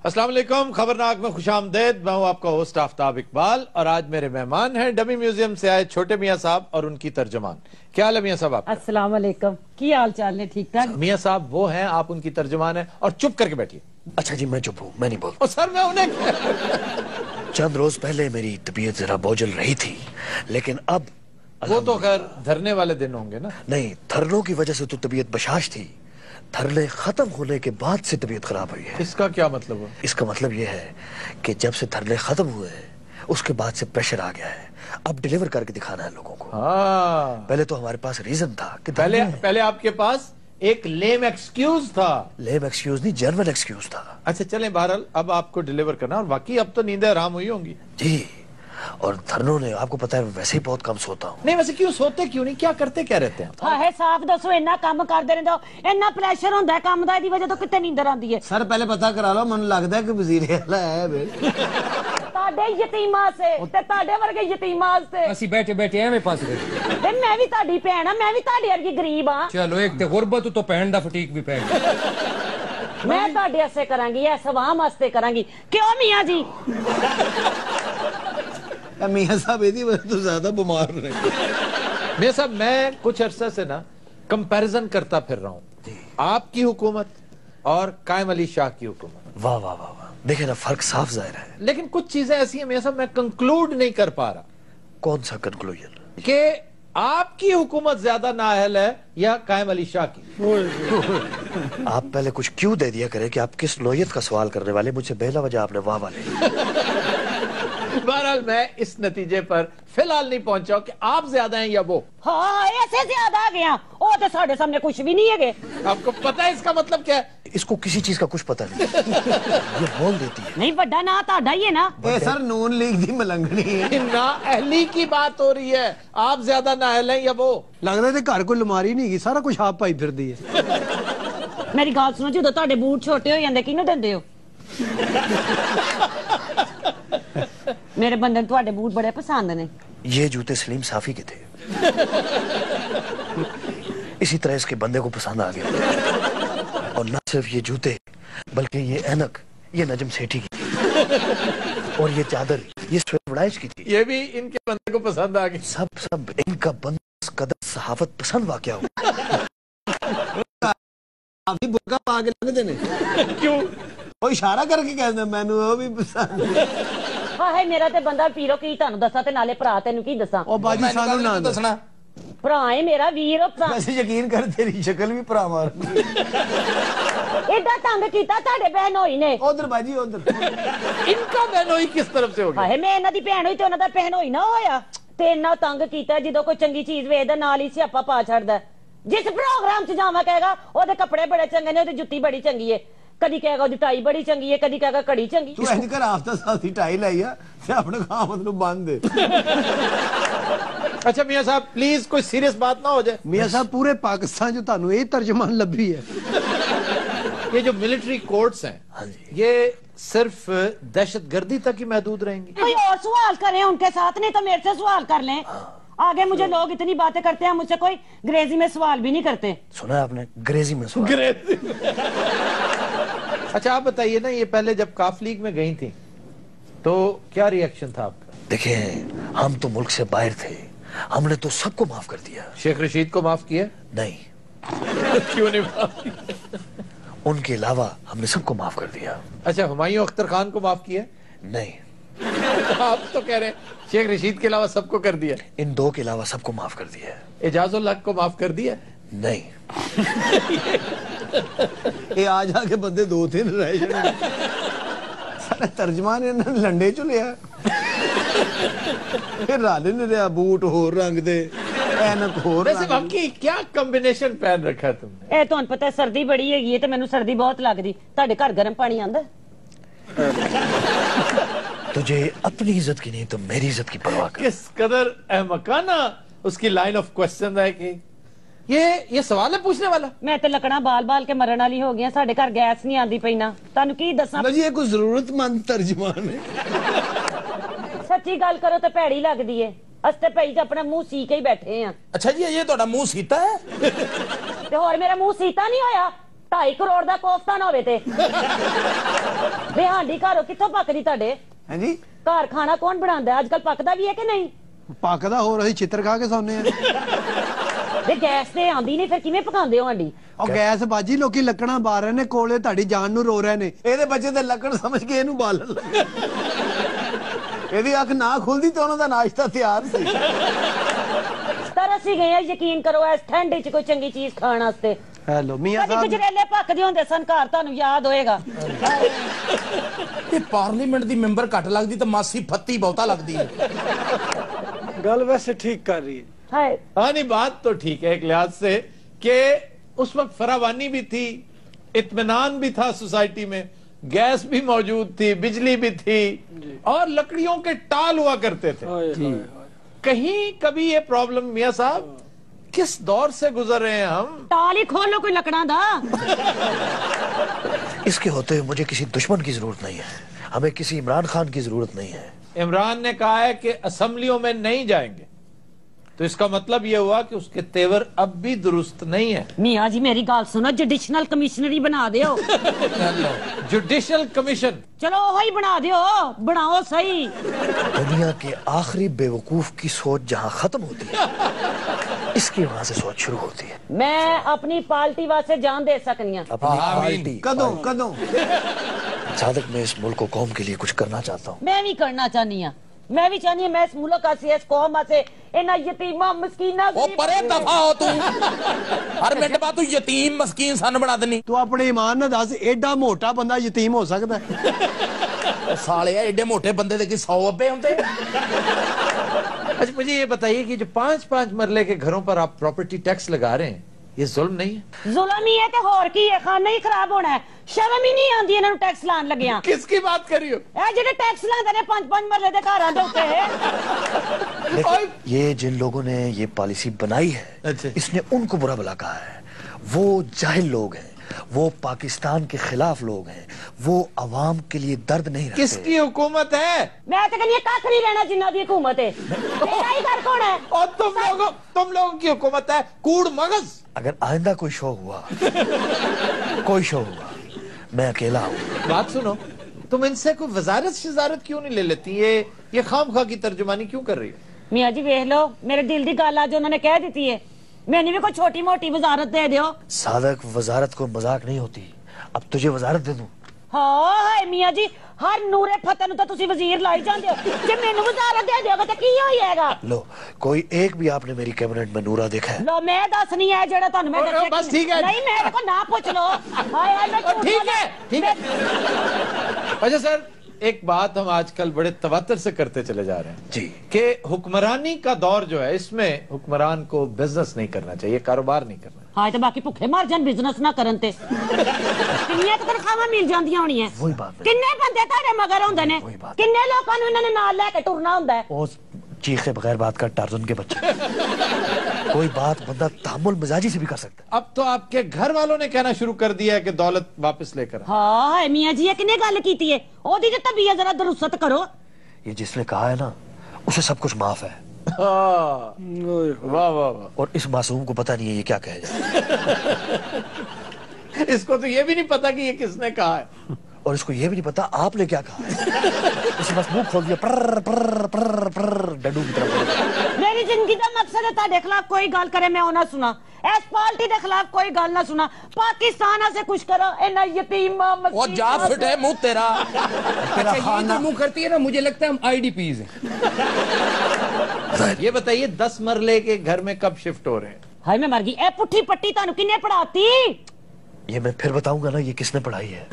अस्सलाम वालेकुम, खबरनाक में खुशामदेद। मैं हूं आपका होस्ट आफ्ताब इकबाल और आज मेरे मेहमान हैं डमी म्यूजियम से आए छोटे मियां साहब और उनकी तर्जमान। क्या हाल है मियां साहब? आप अस्सलाम वालेकुम, की हाल चाल ने? ठीक ठाक। मियां साहब वो हैं, आप उनकी तर्जमान हैं और चुप करके बैठिए। अच्छा जी, मैं चुप हूँ, मैं नहीं बोलता। सर मैं उन्हें चंद रोज पहले मेरी तबीयत जरा बोझल रही थी, लेकिन अब वो तो खैर धरने वाले दिन होंगे ना? नहीं, धरनों की वजह से तो तबीयत बशाश थी। धरने खत्म होने के बाद से तबीयत खराब हुई है। इसका क्या मतलब है? इसका मतलब ये है कि जब से धरने खत्म हुए हैं उसके बाद से प्रेशर आ गया है। अब डिलीवर करके दिखाना है लोगों को। हाँ, पहले तो हमारे पास रीजन था कि पहले आपके पास एक लेम एक्सक्यूज था। लेम एक्सक्यूज नहीं, जर्मन एक्सक्यूज था। अच्छा चलें, बहरहाल अब आपको डिलीवर करना और बाकी अब तो नींदें आराम हुई होंगी जी। और धरनों ने, आपको पता है, वैसे ही बहुत कम सोता हूँ। नहीं वैसे क्यों सोते क्यों नहीं, क्या करते क्या रहते हैं? हाय साफ दसो, इन्ना काम करदे रहिंदे हो, इन्ना प्रेशर हुंदा है काम दा, इदी वजह तो किते नींदर आंदी है। सर पहले पता करा लो, मन लगता है कि वजीर आला है बे। ताडे यतीमां से ते ताडे वर्गे यतीमां से ਅਸੀਂ ਬੈਠੇ ਬੈਠੇ ਐਵੇਂ ਫਸ ਗਏ। ते मैं भी ताडी भैन हां, मैं भी ताडी वर्गी गरीब हां। ਚਲੋ ਇੱਕ ਤੇ ਗੁਰਬਤ ਤੋਂ ਭੈਣ ਦਾ ਫਟੀਕ ਵੀ ਪੈ ਗਿਆ। मैं ताडे हस्से करांगी, ऐ सवाम हस्ते करांगी। क्यों मियां जी? मियां साहब इदी वजह तो ज्यादा बीमार रहे। मियां साहब मैं कुछ अरसा से ना कंपैरिजन करता फिर रहा हूँ आपकी हुकूमत और कायम अली शाह की हुकूमत। वाह वाह वाह वाह, देखे ना, फर्क साफ जाहिर है। लेकिन कुछ चीजें ऐसी हैं मियां साहब मैं कंक्लूड नहीं कर पा रहा कौन सा कंक्लूजन? कि आपकी हुकूमत ज्यादा नाअहल है या कायम अली शाह की? आप पहले कुछ क्यों दे दिया करें कि आप किस नौयत का सवाल करने वाले, मुझसे बेला वजह आपने वाह वाले। बहरहाल मैं इस नतीजे पर फिलहाल नहीं पहुंचा कि आप ज्यादा हैं या वो। हाँ ऐसे ज्यादा आ गया, ओ ते साडे सामने कुछ भी नहीं है। आपको पता है इसका मतलब क्या है? इसको किसी चीज का कुछ पता नहीं। ये बोल देती है। नहीं बड़ा ना ताडा ही है ना। ए सर नून लीग दी मलंगनी है। नाअहली की बात हो रही है, आप ज्यादा नाअहल हैं या वो? लगता है घर कोई लमारी नहीं गई, सारा कुछ आप पाई फिरदी है। मेरी गल सुनो, जो ताडे बूट छोटे हो जांदे किहनूं दिंदे हो? मेरे बंदे नूं तुहाडे बूट बड़े पसंद ने। ये जूते सलीम साफी के थे। इसी तरह इसके बंदे को पसंद आ गया। और न सिर्फ ये जूते बल्कि ये ऐनक ये नजम सेठी की थी। और ये चादर ये स्वेवड़ाइश की थी। ये भी इनके बंदे को पसंद आ गई। सब इनका बंदा कदर सहावत पसंद वाकया हो। अभी बुरका पा के लग देने क्यों? वो इशारा करके कहते मैनू वो भी पसंद। हाँ है मेरा ते बंदा पीरो की तानू दसा ते नाले भरा तेनू की दसा। ओ बाजी सानू ना दसना। भरा है मेरा वीर पसंद। वैसे यकीन कर तेरी शक्ल भी भरा मार। एडा तंग कीता ताडे बहन होई ने। उधर बाजी उधर। इनका बहनोई किस तरफ से हो गया? हाय मैं इन्हां दी भैन होई ते उन्हां दा बहन होई ना होया। ते इन्ना तंग कीता जिदों कोई चंगी चीज वेखदा नाल ही स्यापा पा छड़दा। जिस प्रोग्राम च जावा कहेगा ओदे कपड़े बड़े चंगे ने, ओदी जुत्ती बड़ी चंगी है। कदी कहेगा ओदी टाई बड़ी चंगी है, कदी कहेगा कड़ी चंगी। तू इंज कर हफ्ता साथी टाई लाई आ ते अपने खामत नु बांध दे। अच्छा मियां साहब प्लीज कोई सीरियस बात ना हो जाए। मियां साहब पूरे पाकिस्तान जो तानू ये तर्जमान लभी है। ये जो मिलिट्री कोर्ट्स हैं, हाँ जी। ये सिर्फ दहशतगर्दी तक ही महदूद रहेंगी? कोई और सवाल करें उनके साथ, नहीं तो मेरे से सवाल कर लें। आगे मुझे लोग इतनी बातें करते हैं, मुझसे कोई अंग्रेजी में सवाल भी नहीं करते। सुना है आपने अंग्रेजी में सवाल? अच्छा आप बताइए ना, ये पहले जब काफ लीग में गई थी तो क्या रिएक्शन था आपका? देखिए, हम तो मुल्क से बाहर थे, हमने तो सबको माफ कर दिया। शेख रशीद को माफ किया? नहीं। क्यों नहीं माफ किया? उनके अलावा हमने सबको माफ कर दिया। अच्छा हुमायूं अख्तर खान को माफ किया? नहीं। आप तो कह रहे हैं शेख रशीद के अलावा सबको कर दिया। इन दो के अलावा सबको माफ कर दिया। एजाजुल हक को माफ कर दिया? नहीं। ये आज आके बंदे दो तीन रह जाने। सारा तर्जमान इन्होंने लंडे चो लिया। फिर राले ने रहा बूट होर रंग दे, ऐनक होर वैसे रंग बाकी क्या कॉम्बिनेशन पहन रखा है तुमने? ए तुहानू पता है सर्दी बड़ी हैगी है ते मैनू सर्दी बहुत लगदी। तुहाडे घर गर्म पानी आंदा? तुझे अपनी इज्जत की नहीं तो मेरी इज्जत की परवाह कर। किस कदर अहमकाना उसकी लाइन ऑफ क्वेश्चन है कि ये सवाल है पूछने वाला। मैं ते लकड़ा बाल बाल के मरण वाली हो गई। साडे घर गैस नहीं आंदी पई ना, तुहानू की दसां? जी ये कोई जरूरतमंद तर्जमान है। सच्ची गल करो तो भैड़ी लगदी है। अस्ते भई ते अपना मुंह सी के ही बैठे हैं। अच्छा जी ये ਤੁਹਾਡਾ ਮੂੰਹ ਸੀਤਾ ਹੈ? ते होर मेरा मुंह सीता नहीं होया। 2.5 करोड़ दा कोफ्ता ना होवे ते बेहांडी घरों कित्थों पकदी तुहाडे? हैं जी घर खाना कौन बनांदा है? आजकल पकदा भी है कि नहीं? पकदा होर ਅਸੀਂ ਛਿੱਤਰ ਖਾ ਕੇ ਸੌਂਦੇ ਆ ते गैस ते आंदी नहीं, फिर किवें पकांदे हो हांडी? ਉਹ ਗੈਸ ਬਾਜੀ ਲੋਕੀ ਲੱਕੜਾਂ ਬਾਲ ਰਹੇ ਨੇ ਕੋਲੇ ਤੁਹਾਡੀ ਜਾਨ ਨੂੰ ਰੋ ਰਹੇ ਨੇ ਇਹਦੇ ਬੱਚੇ ਤੇ ਲੱਕੜ ਸਮਝ ਕੇ ਇਹਨੂੰ ਬਾਲਣ ਲੱਗੇ ਇਹਦੀ ਅੱਖ ਨਾ ਖੁੱਲਦੀ ਤਾਂ ਉਹਨਾਂ ਦਾ ਨਾਸ਼ਤਾ ਤਿਆਰ ਸੀ तरस ही गए यकीन करो इस ठंड च कोई चंगी चीज खाण वास्ते। ਹੈਲੋ ਮੀਆਂ कदी ਸਾਹਿਬ गजरेले पकदे हुंदे सन घर, तुहानू याद होएगा। ये पार्लीमेंट दी मेंबर घट लगदी तो मासी फत्ती बहुता लगदी है। गल वैसे ठीक कर रही है। हाय हाँ नहीं, बात तो ठीक है एक लिहाज से कि उस वक्त फरावानी भी थी, इत्मीनान भी था सोसाइटी में, गैस भी मौजूद थी, बिजली भी थी और लकड़ियों के टाल हुआ करते थे। हाय, हाय, हाय। कहीं कभी ये प्रॉब्लम मियां साहब किस दौर से गुजर रहे हैं हम? टाल ही खोलो कोई लकड़ा दा। इसके होते हुए मुझे किसी दुश्मन की जरूरत नहीं है, हमें किसी इमरान खान की जरूरत नहीं है। इमरान ने कहा है कि असेंबलियों में नहीं जाएंगे, तो इसका मतलब यह हुआ कि उसके तेवर अब भी दुरुस्त नहीं है। मियां जी मेरी गाल सुनो, जुडिशनल कमिश्नरी बना दियो। जुडिशल कमीशन चलो वही बना दियो, बनाओ सही। दुनिया के आखिरी बेवकूफ की सोच जहाँ खत्म होती है, इसकी वहाँ से सोच शुरू होती है। मैं अपनी पार्टी वास्ते जान दे सकनी हां। अपनी पार्टी ਕਦੋਂ ਕਦੋਂ सादक मैं इस मुल्क को कौम के लिए कुछ करना चाहता हूँ। मैं भी करना चाहनी हां, मैं भी चाहनी हां मैं इस मुल्क वास्ते, इस कौम वास्ते, इन्हां यतीमां मस्कीनां ओ परे दफा हो तू। हर मिनट बाद तू यतीम मस्कीन सन बना देनी। ਤੂੰ ਆਪਣੇ ਈਮਾਨ ਨਾਲ ਦੱਸ ਐਡਾ ਮੋਟਾ ਬੰਦਾ ਯਤੀਮ ਹੋ ਸਕਦਾ ਹੈ? ओ साले एडे मोटे बंदे दे की 100 अब्बे होंदे। अच्छा मुझे ये बताइए कि जो 5-5 मरले के घरों पर आप प्रॉपर्टी टैक्स लगा रहे हैं, ये जुल्म नहीं है? जुल्म ही है ते होर की है, खाना ही खराब होना है। शर्म ही नहीं आंदी इन्हां नूं टैक्स लाण लगियां। किसकी बात कर रही हो? ए जेडे टैक्स लांदे ने 5-5 मरले दे घरां दे उत्ते। लेकिन ये जिन लोगों ने ये पॉलिसी बनाई है, अच्छा। इसने उनको बुरा भला कहा है। वो जाहिल लोग हैं, वो पाकिस्तान के खिलाफ लोग हैं, वो अवाम के लिए दर्द नहीं रखते। किसकी हुकूमत है? मैं तो कहनी कख नहीं रहना जिन्ना दी हुकूमत है। तेरा ही घर कौन है? और तुम लोगों की हुकूमत है कूड़ मगज। अगर आइंदा कोई शो हुआ कोई शो हुआ, मैं अकेला हूँ। बात सुनो, तुम इनसे कोई वजारत शिजारत क्यों नहीं ले लेती? ये खामखा की तर्जुमानी क्यों कर रही हो? मियां जी वेख लो, मेरे दिल की गल आज उन्होंने कह दी है, मैंने भी कोई छोटी मोटी वजारत दे दियो। सादक वजारत को मजाक नहीं होती, अब तुझे वजारत दे दूं। हाँ हाय मियां जी, हर नूरे फतेह नूं तां तुसीं वजीर लाई जांदे हो, जे मैनूं वजारत दे दियोगे तां की होएगा? लो, कोई एक भी आपने मेरी कैबिनेट में नूरा देखा है? लो मैं दसनी है जेड़ा तुहानूं मैं दस्सिया। बस ठीक है। नहीं मेरे को ना पूछ लो। हाय हाय मैं झूठ ठीक बोला। है, ठीक है। अच्छा सर, एक बात हम आजकल बड़े तवत्तर से करते चले जा रहे हैं जी, कि हुक्मरानी का दौर जो है, इसमें हुक्मरान को बिजनेस नहीं करना चाहिए, कारोबार नहीं करना। हाय तो बाकी भुखे मर जान बिजनेस ना करन ते किन्नियां तनखावां मिल जांदियां होणीਆਂ। वही बात है। किन्ने बंदे ਤੁਹਾਡੇ मगर ਹੁੰਦੇ ਨੇ? वही बात। किन्ने लोकां ਨੂੰ ਇਹਨਾਂ ਨੇ ਨਾਲ ਲੈ ਕੇ ਟੁਰਨਾ ਹੁੰਦਾ ਹੈ? वो चीखे बगैर बात का टार्जन के बच्चे। कोई बात बंदा तहम्मुल मिजाजी से भी कर सकता है। अब तो आपके घर वालों ने कहना शुरू कर दिया है कि दौलत वापस लेकर आओ। हाँ हाय मियां जी, किन्ने गल कीती है? ओदी ते तबीयत जरा दुरुस्त करो। ये जिसने कहा है ना, उसे सब कुछ माफ है। हाँ, ओए, वाह वाह वाह। और इस मासूम को पता नहीं है ये क्या कहे जाए। इसको तो ये भी नहीं पता कि ये किसने कहा है, और इसको ये भी नहीं पता आपने क्या कहा है। इसे बस मुंह खोल दिया, प्रर प्रर प्रर प्रर, डड्डू की तरफ। मेरी जिंदगी का मकसद है ਤੁਹਾਡੇ खिलाफ कोई गल करे मैं ना सुना, इस पार्टी के खिलाफ कोई गल ना सुना, पाकिस्तान से कुछ करो। इन्ना यतीम ओ जा फिटे मुंह तेरा। तेरा अच्छा ये जो मुंह करती है ना, मुझे लगता है हम आईडीपीज हैं। ये बताइए 10 मरले के घर में कब शिफ्ट हो रहे हैं? हाय मैं मर गई। ए पुट्ठी पट्टी ਤੁਹਾਨੂੰ किन्ने पढ़ाती? ये मैं फिर बताऊंगा ना, ये किसने पढ़ाई है।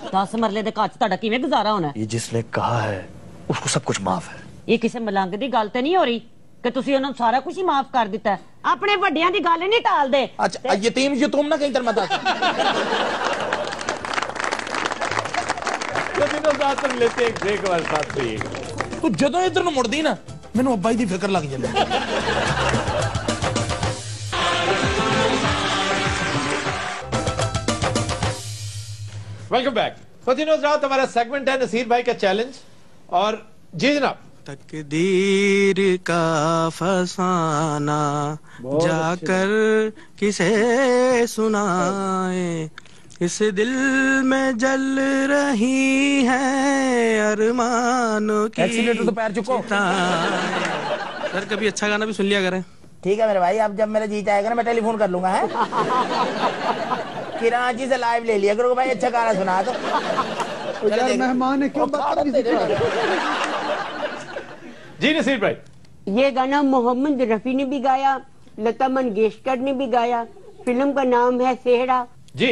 10 मरले ਦੇ ਘਰ ਚ ਤੁਹਾਡਾ ਕਿਵੇਂ ਗੁਜ਼ਾਰਾ ਹੋਣਾ? ये जिसने कहा है उसको सब कुछ माफ है। ਇਹ ਕਿਸੇ ਮਲੰਗ ਦੀ ਗੱਲ ਤੇ ਨਹੀਂ ਹੋ ਰਹੀ ਕਿ ਤੁਸੀਂ ਉਹਨਾਂ ਨੂੰ ਸਾਰਾ ਕੁਝ ਹੀ ਮਾਫ ਕਰ ਦਿੱਤਾ ਹੈ। ਆਪਣੇ ਵੱਡਿਆਂ ਦੀ ਗੱਲ ਨਹੀਂ ਟਾਲਦੇ। अच्छा यतीम यतूम ना कहीं तरह मत तो दिनों साथ हम लेते हैं एक ब्रेक, हमारे साथ रहिएगा। तू जदों इधर ਨੂੰ ਮੁੜਦੀ ਨਾ, ਮੈਨੂੰ ਅੱਬਾ ਜੀ ਦੀ ਫਿਕਰ ਲੱਗ ਜਾਂਦੀ। Welcome back. फतीन रात हमारा सेगमेंट है नसीर भाई का चैलेंज। और जी जनाब, तकदीर का फसाना जाकर किसे सुनाए, इस दिल में जल रही है अरमानों की एक्सीलेटर तो पैर चुको। चिताएं। सर कभी अच्छा गाना भी सुन लिया करें। ठीक है मेरे भाई, अब जब मेरा जी चाहेगा ना मैं टेलीफोन कर लूंगा है। कराची से लाइव ले लिया करो भाई, अच्छा गाना सुना तो। यार मेहमान है क्यों बदतमीजी कर रहे हो? जी नसीर भाई। ये गाना मोहम्मद रफी ने भी गाया, लता मंगेशकर ने भी गाया। फिल्म का नाम है सेहरा। जी।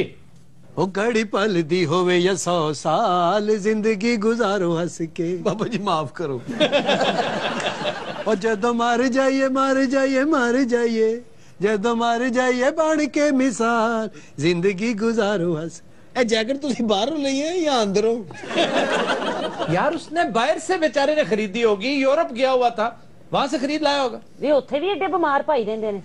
ओ घड़ी पल दी होवे या 100 साल जिंदगी गुजारो हंस के। बाबा जी माफ करो। और जदों मार जाइए मार जाइए मार जाइए, जदों मार जाइए बन के मिसाल जिंदगी गुजारो हंस। ए जैकेट तुसी बाहरों ਲਈ है या अंदरों? यार उसने बाहर से बेचारे ने खरीदी होगी, यूरोप गया हुआ था, वहां से खरीद लाया होगा। ਵੀ ਉੱਥੇ ਵੀ ਏਡੇ ਬਿਮਾਰ ਭਾਈ ਰਹਿੰਦੇ ਨੇ।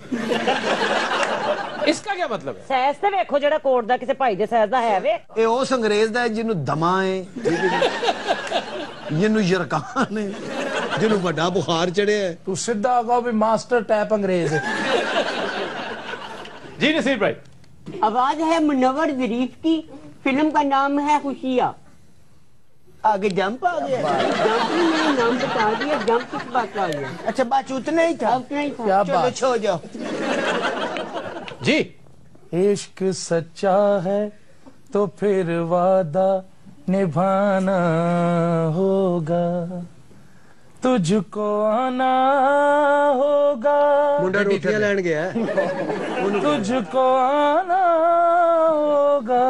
इसका क्या मतलब है? ਸੈਸ ਤੇ ਵੇਖੋ ਜਿਹੜਾ ਕੋਟ ਦਾ ਕਿਸੇ ਭਾਈ ਦੇ ਸੈਸ ਦਾ ਹੈ ਵੇ। ਇਹ ਉਸ ਅੰਗਰੇਜ਼ ਦਾ ਜਿਹਨੂੰ ਦਮਾ ਹੈ, ਜਿਹਨੂੰ ਯਰਕਾਨ ਹੈ, ਜਿਹਨੂੰ ਵੱਡਾ ਬੁਖਾਰ ਚੜਿਆ ਹੈ। तू सीधा कहो भी मास्टर टैप अंग्रेज। जी नसीर भाई। आवाज है मुनव्वर जरीफ की। फिल्म का नाम है खुशियाँ। आगे जंप आ गया। जंप ने मेरा नाम बता दिया, जंप किस बात का आ गया? अच्छा बात उतना ही था। उतना ही था। क्या चलो बात। छो जाओ। जी। इश्क सच्चा है तो फिर वादा निभाना होगा, तुझको आना होगा। मुंडा रोटियां लैन गया है। तुझको आना होगा,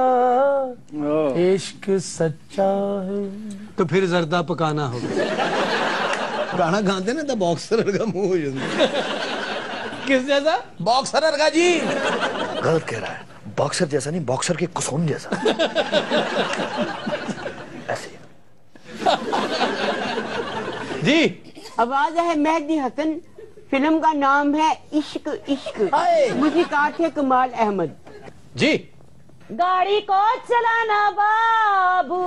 इश्क सच्चा है। तो फिर जर्दा पकाना होगा। गाना गाते ना तो बॉक्सर का मुंह हो जाता। किस जैसा? बॉक्सर का जी। गलत कह रहा है, बॉक्सर जैसा नहीं, बॉक्सर के कुसून जैसा। ऐसे जी। आवाज है मेहदी हसन। फिल्म का नाम है इश्क इश्क। मुझिकार थे कमाल अहमद। जी। गाड़ी को चलाना बाबू।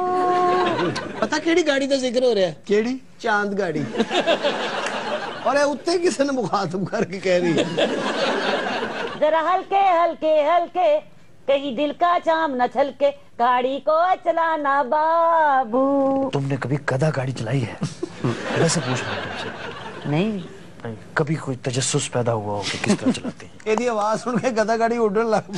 पता केड़ी गाड़ी का जिक्र हो रहा है? केड़ी? चांद गाड़ी। और ये उत्ते किसी ने मुखातब करके कह रही है। जरा हल्के हल्के हल्के कहीं दिल का जाम न छलके, गाड़ी को चलाना बाबू। तुमने कभी गधा गाड़ी चलाई है? वैसे पूछ रहा हूँ तुमसे। नहीं। कभी कोई तजस्सुस पैदा हुआ हो कि किस तरह चलाते हैं? ਇਹਦੀ आवाज सुन के गधा गाड़ी उड़न लग पई।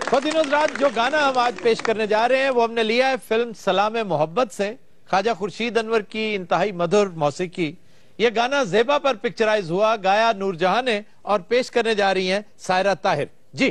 खुदिनोज रात जो गाना हम आज पेश करने जा रहे हैं वो हमने लिया है फिल्म सलाम मोहब्बत से, ख्वाजा खुर्शीद अनवर की इंतहाई मधुर मौसीकी। ये गाना ज़ेबा पर पिक्चराइज हुआ, गाया नूरजहां ने और पेश करने जा रही हैं सायरा ताहिर। जी।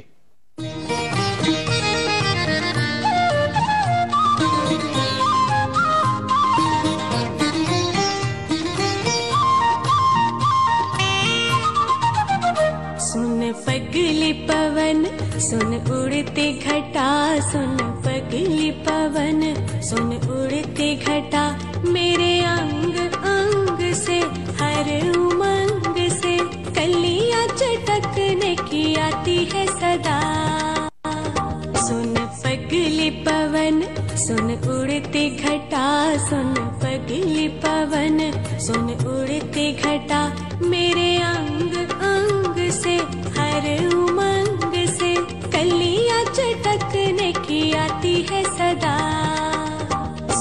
सुन पगली पवन सुन उड़ती घटा, सुन पगली पवन सुन उड़ती घटा, मेरे अंग अंग से हर उमंग से कलियां चटकने की आती है सदा। सुन पगली पवन सुन उड़ती घटा, सुन पगली पवन सुन उड़ती घटा, मेरे अंग अंग से हर उमंग से कलियां चटकने की आती है सदा।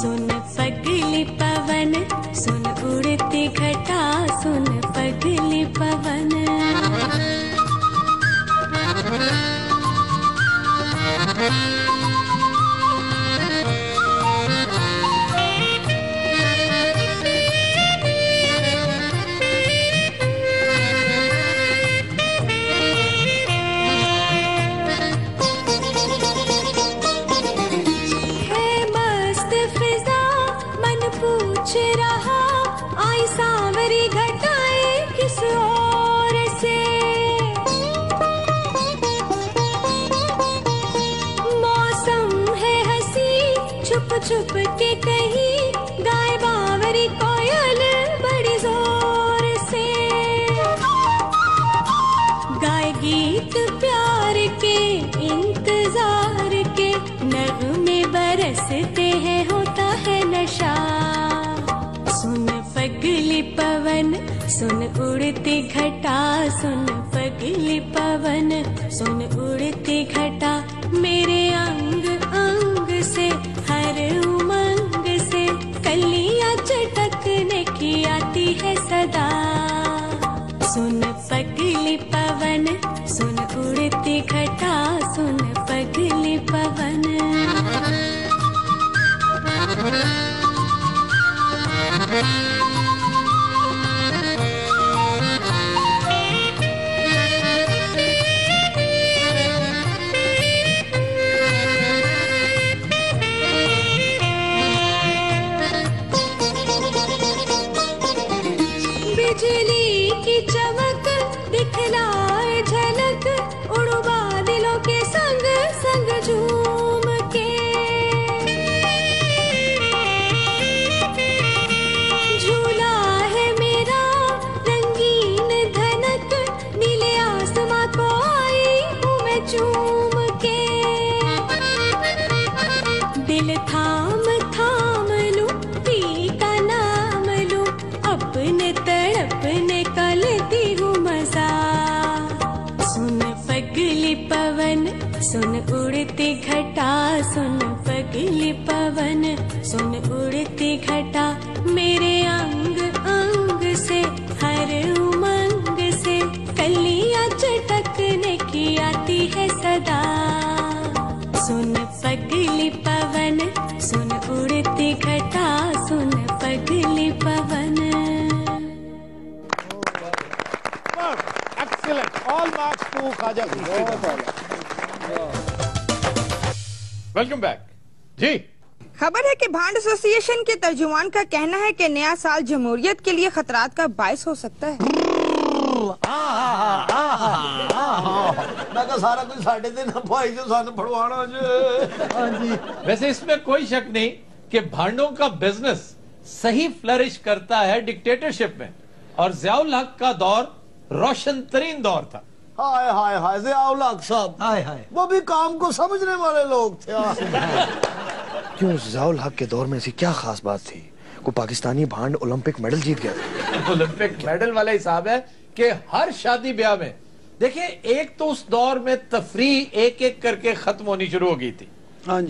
सुन पगली पवन सुन उड़ती घटा, सुन पगली पवन। है सुन उड़ती घटा सुन पगली पवन सुन उड़ती घटा मेरे अंग अंग से हर उमंग से कलियां चटकने की आती है सदा सुन पगली पवन सुन उड़ती घटा सुन पगली पवन बिजली की चमक दिखलाए झलक उड़वा दिलों के संग संग झूम के झूला है मेरा रंगीन धनक नीले आसमां को आई हूँ मैं चूम के दिल थाम थाम लूं पी का नाम लूं अपने तड़पने का लेती हूँ मजा सुन पगली पवन सुन उड़ती घटा सुन पगली पवन सुन उड़ती घटा मेरे अंग अंग से हर उमंग से कलियां चटकने की आती है सदा सुन पगली पवन सुन उड़ती घटा सुन पगली पवन Excellent. All marks to Khaja Khurshid. Welcome back. जी खबर है कि भांड एसोसिएशन के तर्जुमान का कहना है कि नया साल जमहूरियत के लिए खतरात का बायस हो सकता है मैं कहा सारा कुछ साढ़े दिन भाई जो सन फड़वाना जी वैसे इसमें कोई शक नहीं कि भांडों का बिजनेस सही फ्लरिश करता है डिक्टेटरशिप में और ज़ियाउल हक का दौर रोशन तरीन दौर था हाय हाय हाय ज़ियाउल हक साहब हाय हाय वो भी काम को समझने वाले लोग थे क्यों ज़ियाउल हक के दौर में ऐसी क्या खास बात थी को पाकिस्तानी भांड ओलंपिक मेडल जीत गया ओलंपिक मेडल वाला हिसाब है कि हर शादी ब्याह में देखिए एक तो उस दौर में तफरीह एक एक करके खत्म होनी शुरू हो गई थी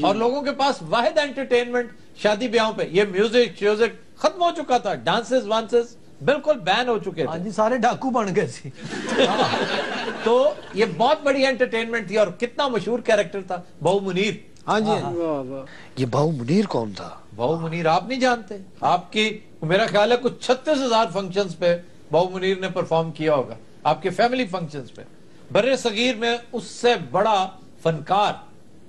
और लोगों के पास वाहिद एंटरटेनमेंट शादी ब्याहों पे ये म्यूजिक श्यूजिक खत्म हो चुका था डांसेस वांसेस बिल्कुल बैन हो चुके थे जी सारे डाकू बन गए थे तो ये बहुत बड़ी एंटरटेनमेंट थी और कितना मशहूर कैरेक्टर था बहु मुनीर हाँ जी ये बहु मुनीर कौन था बहु मुनीर आप नहीं जानते आपकी मेरा ख्याल है कुछ 36,000 फंक्शंस पे बहु मुनीर ने परफॉर्म किया होगा आपके फैमिली फंक्शंस पे बर्रे सगीर में उससे बड़ा फनकार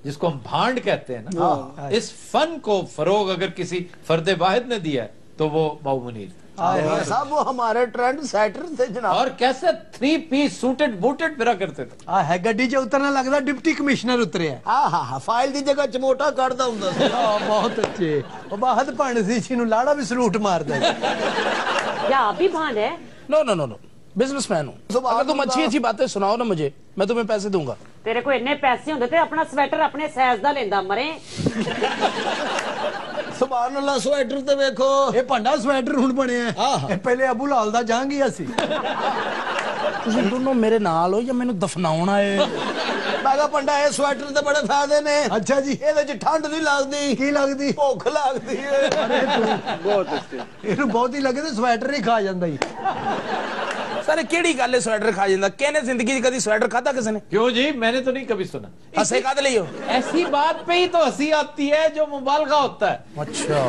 जिसको हम भांड कहते हैं ना इस फन को फरोग अगर किसी फर्दे वाहिद ने दिया है तो वो बहु मुनीर साहब वो हमारे ट्रेंड सेटर थे जनाब और कैसे 3 पीस सूटेड बूटेड फिरा करते थे है गड्डी च उतरना लगता डिप्टी कमिश्नर उतरे हाँ फाइल दी जगह चमोटा कटदा हुंदा सी बहुत अच्छे वो बाहद भांड सी जिन्हों लाड़ा भी सलूट मारदा क्या आप भी भांड है no no no no businessman हूँ अगर तुम अच्छी अच्छी बातें सुनाओ ना मुझे मैं तुम्हें पैसे दूंगा तेरे को इतने पैसे होंदे ते अपना स्वेटर अपने साइज दा लेंदा मरे सुभान अल्लाह स्वेटर ते देखो ये भंडा स्वेटर हुन बने हैं पहले अबू लाल दा जांगी असी तुम दोनों मेरे नाल हो या मैंने दफनाउना है मैं कहा भंडा ये स्वेटर ते बड़े फायदे ने अच्छा जी ਇਹਦੇ ਚ ਠੰਡ ਨਹੀਂ ਲੱਗਦੀ ਕੀ ਲੱਗਦੀ ਭੁੱਖ ਲੱਗਦੀ ਹੈ ਅਰੇ ਤੂੰ ਬਹੁਤ ਅੱਛੇ ਇਹਨੂੰ ਬਹੁਤ ਹੀ ਲੱਗੇ ਤੇ ਸਵੈਟਰ ਹੀ ਖਾ ਜਾਂਦਾ ਹੀ सारे केड़ी गल है स्वेटर खा जाता कहने जिंदगी कभी स्वेटर खाता किसी ने क्यों जी मैंने तो नहीं कभी सुना हंसे का लियो ऐसी बात पे ही तो हंसी आती है जो मुबालगा होता है अच्छा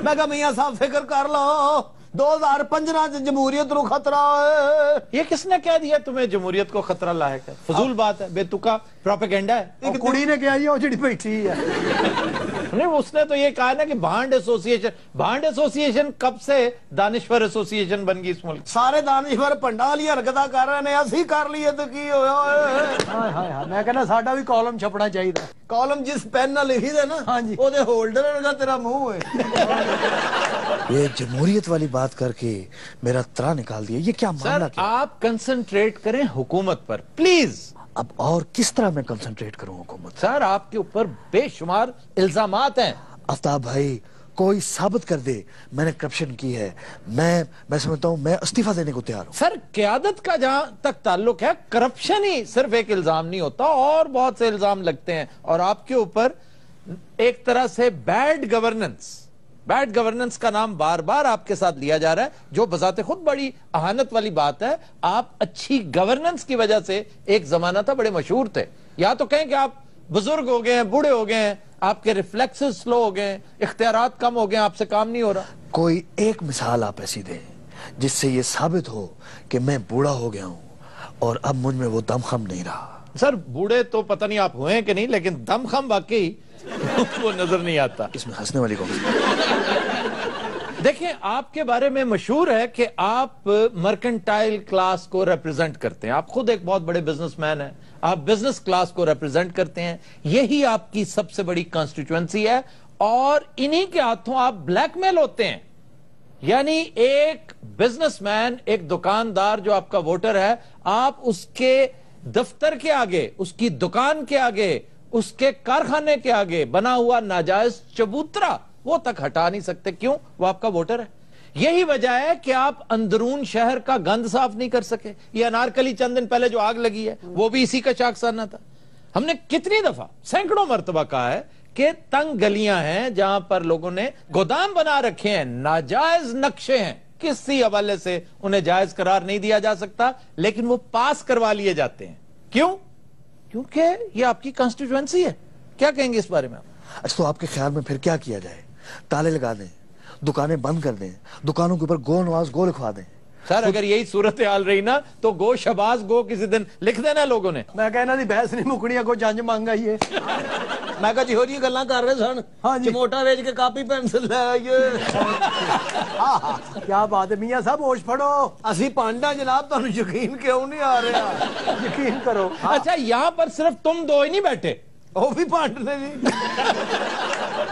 मैं कहा मियां साहब फिक्र कर लो 2015 जमहूरियत नु खतरा है ये किसने कह दिया तुम्हें जमहूरियत को खतरा लायक है फजूल बात है बेतुका प्रोपेगेंडा है एक कुड़ी ने कहा जी वो जिहड़ी बैठी है नहीं उसने तो ये कहा ना कि भांड एसोसिएशन कब से दानिश्वर एसोसिएशन बन गई इस मुल्क सारे दानिश्वर भंडा वाली हरकतां कर रहे ने असि कर लिए तो की होया हाय हाय हाय मैं कहना साडा भी कॉलम छपना चाहिए कॉलम जिस पेन नाल लिखी दे ना हां जी ओदे होल्डर वर्गा तेरा मुंह है ये जमहूरियत वाली बात करके मेरा त्रा निकाल दिया ये क्या मामला क्या आप कंसंट्रेट करें हुकूमत पर प्लीज अब और किस तरह मैं कंसंट्रेट करूं हुकूमत सर आपके ऊपर बेशुमार इल्जामात हैं आफ्ताब भाई कोई साबित कर दे मैंने करप्शन की है, मैं समझता हूं मैं इस्तीफा देने को तैयार हूं। सर क़यादत का जहां तक ताल्लुक है, करप्शन ही सिर्फ एक इल्जाम नहीं होता, और बहुत से इल्जाम लगते हैं, और आपके ऊपर एक तरह से बैड गवर्नेंस का नाम बार बार आपके साथ लिया जा रहा है, जो बजाते खुद बड़ी अहानत वाली बात है। आप अच्छी गवर्नेंस की वजह से एक जमाना था बड़े मशहूर थे। या तो कहें कि आप बुजुर्ग हो गए हैं, बूढ़े हो गए हैं, आपके रिफ्लेक्सेस स्लो हो गए, इख्तियारात कम हो गए, आपसे काम नहीं हो रहा। कोई एक मिसाल आप ऐसी दें जिससे ये साबित हो कि मैं बूढ़ा हो गया हूं और अब मुझ में वो दमखम नहीं रहा। सर बूढ़े तो पता नहीं आप हुए हैं कि नहीं, लेकिन दमखम वाकई वो नजर नहीं आता। इसमें हंसने वाली कौन सी? देखिए, आपके बारे में मशहूर है कि आप मर्केंटाइल क्लास को रिप्रेजेंट करते हैं। आप खुद एक बहुत बड़े बिजनेसमैन हैं, आप बिजनेस क्लास को रिप्रेजेंट करते हैं। यही आपकी सबसे बड़ी कॉन्स्टिट्यूएंसी है, और इन्हीं के हाथों आप ब्लैकमेल होते हैं। यानी एक बिजनेसमैन, एक दुकानदार जो आपका वोटर है, आप उसके दफ्तर के आगे, उसकी दुकान के आगे, उसके कारखाने के आगे बना हुआ नाजायज चबूतरा वो तक हटा नहीं सकते। क्यों? वो आपका वोटर है। यही वजह है कि आप अंदरून शहर का गंद साफ नहीं कर सके। ये अनारकली चंद दिन पहले जो आग लगी है, वो भी इसी का चाकसाना था। हमने कितनी दफा, सैकड़ों मरतबा कहा है कि तंग गलियां हैं जहां पर लोगों ने गोदाम बना रखे हैं, नाजायज नक्शे हैं, किसी हवाले से उन्हें जायज करार नहीं दिया जा सकता, लेकिन वो पास करवा लिए जाते हैं। क्यों? क्योंकि ये आपकी कॉन्स्टिट्यूएंसी है। क्या कहेंगे इस बारे में आप? अच्छा, तो आपके ख्याल में फिर क्या किया जाए? ताले लगा दें, दुकानें बंद कर दें, दुकानों के ऊपर गो नवाज गो लिखवा दें? सर अगर यही सूरत हाल रही ना, तो गो शबाज गो किसी दिन लिख देना लोगों ने। मैं कहना दी बहस नहीं मुकनी, को जंज मंग आई है। मैं कहा जिहो जी गल्लां कर रहे सन, हाँ जी, चमोटा वेच के कापी पेंसिल ले आइए। क्या बात है मियां साहब, होश फड़ो। असी पांडा जनाब, तुहानू यकीन क्यों नहीं आ रहा? यकीन करो। अच्छा, यहाँ पर सिर्फ तुम दो ही नहीं बैठे, वो भी पांडे जी।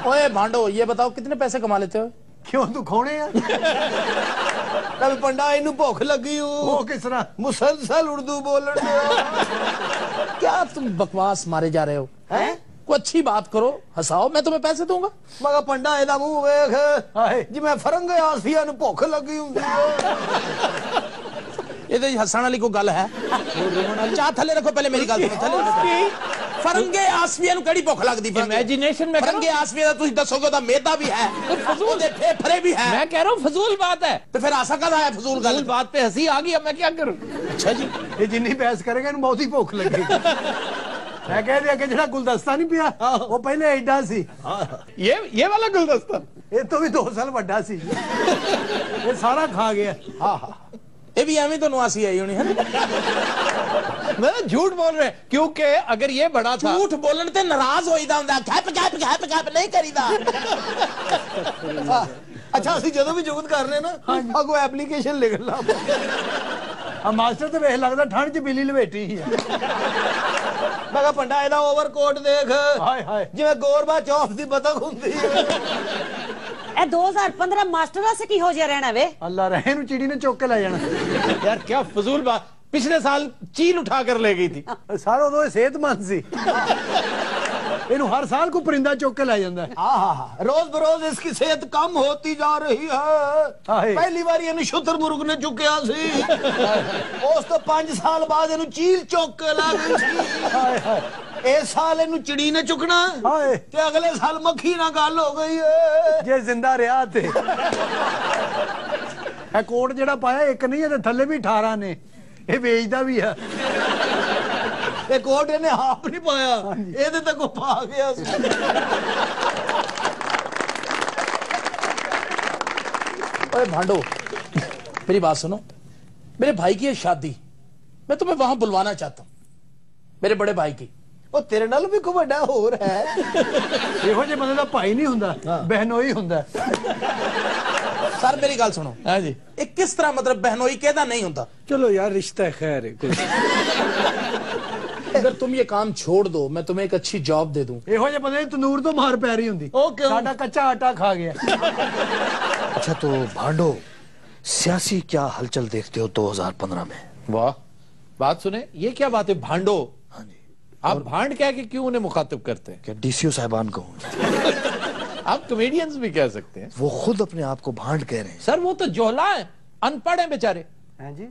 ओए भांडो, ये बताओ कितने पैसे कमा लेते हो? क्यों तू खोने है? कल पंडा इनू भूख लगी हो। वो किस तरह मुसलसल उर्दू बोलन क्या तुम बकवास मारे जा रहे हो? हैं? कोई अच्छी बात करो, हंसाओ, मैं तुम्हें पैसे दूंगा। मगर पंडा एदा मुंह वेख जिवें फरंग आसिया नू भूख लगी हुंदी है। ਇਹਦੇ ਹੱਸਣ ਵਾਲੀ ਕੋਈ ਗੱਲ ਹੈ? ਚਾਹ ਥੱਲੇ ਰੱਖੋ, ਪਹਿਲੇ ਮੇਰੀ ਗੱਲ ਸੁਣੋ। ਥੱਲੇ ਰੱਖੋ। ਫਰੰਗੇ ਆਸਵੀਆਂ ਨੂੰ ਕਿਹੜੀ ਭੁੱਖ ਲੱਗਦੀ? इमेजिनेशन में ਫਰੰਗੇ ਆਸਵੀਆਂ ਦਾ ਤੁਸੀਂ ਦੱਸੋਗੇ ਉਹਦਾ ਮੇਦਾ ਵੀ ਹੈ, ਉਹਦੇ ਫੇਫੜੇ भी है। मैं कह रहा हूँ फजूल बात है। तो फिर आशा का है फजूल गल बात पे हंसी आ गई, अब मैं क्या करूं? अच्छा जी, ये जिन्नी बहस करेगा इन्हें बहुत ही भूख लगेगी। मैं कह दिया कि जरा गुलदस्ता नहीं पिया, वो पहले एडा सी। ये वाला गुलदस्ता ये तो भी 2 साल बड़ा सी, ये सारा खा गया। हाँ हाँ, ये भी एवं तो नवासी आई होनी है। मैं झूठ बोल रहे, क्योंकि अगर ये बड़ा था, झूठ बोलने ते नाराज होईदा हुंदा, गैप गैप गैप गैप नहीं करीदा। अच्छा, असि जदों भी जुगत कर रहे ना, अगो एप्लीकेशन लिख ला। मास्टर तो वेख लगदा ठंड च बिल्ली लपेटी ही है। मैं कहा पंडा एदा ओवरकोट देख, हाय हाय, जिवें गोरबा चौथ दी बतख हुंदी है। ए 2015 मास्टरा से की हो जा रहना वे? अल्लाह रहे नु चिड़ी ने चुक के ले जाना। यार क्या फजूल बात, पिछले साल चील उठा कर ले गई थी। सारा तो सेहतमंद सी, इन्हू हर साल को परिंदा चुक के ले जाता है। रोज बरोज इसकी सेहत कम होती जा रही है। पहली बार इन्हें शुतुरमुर्ग ने चुकया सी, उस तो 5 साल बाद इन्हू चील चुक के ला गई सी। इस साल इन्हू चिड़ी ने चुकना, ते अगले साल मक्खी ना गल हो गई है। जे जिंदा रहा थे कोट जेड़ा पाया एक नहीं है, थले भी 18 ने, ये बेचदा भी है। ये कोट इन्हें आप नहीं पाया, ये तक वो पा गया। अरे भांडो, मेरी बात सुनो, मेरे भाई की है शादी, मैं तुम्हें वहां बुलवाना चाहता हूं, मेरे बड़े भाई की। वो तेरे नाल भी कोई बड़ा हो रहा है। ਇਹੋ ਜਿਹੇ ਬੰਦੇ ਦਾ ਭਾਈ ਨਹੀਂ ਹੁੰਦਾ, ਬਹਿਨੋਈ ਹੁੰਦਾ। सर मेरी गल सुनो। हाँ जी, एक किस तरह मतलब बहनोई कहदा नहीं होता? चलो यार, रिश्ता खैर है। अगर तुम ये काम छोड़ दो, मैं तुम्हें एक अच्छी जॉब दे दूं। ਇਹੋ ਜਿਹੇ ਬੰਦੇ तंदूर तो मार पै रही हुंदी। साडा कच्चा आटा खा गया। अच्छा, तो भांडो, सियासी क्या हलचल देखते हो 2015 में? वाह, बात सुने, ये क्या बात है भांडो? हाँ जी, आप भांड कह के क्यों उन्हें मुखातिब करते हैं? क्या डीसीओ साहबान को? आप कॉमेडियंस भी कह सकते हैं। वो खुद अपने आप को भांड कह रहे हैं। सर वो तो जोला है, अनपढ़ है बेचारे। हैं जी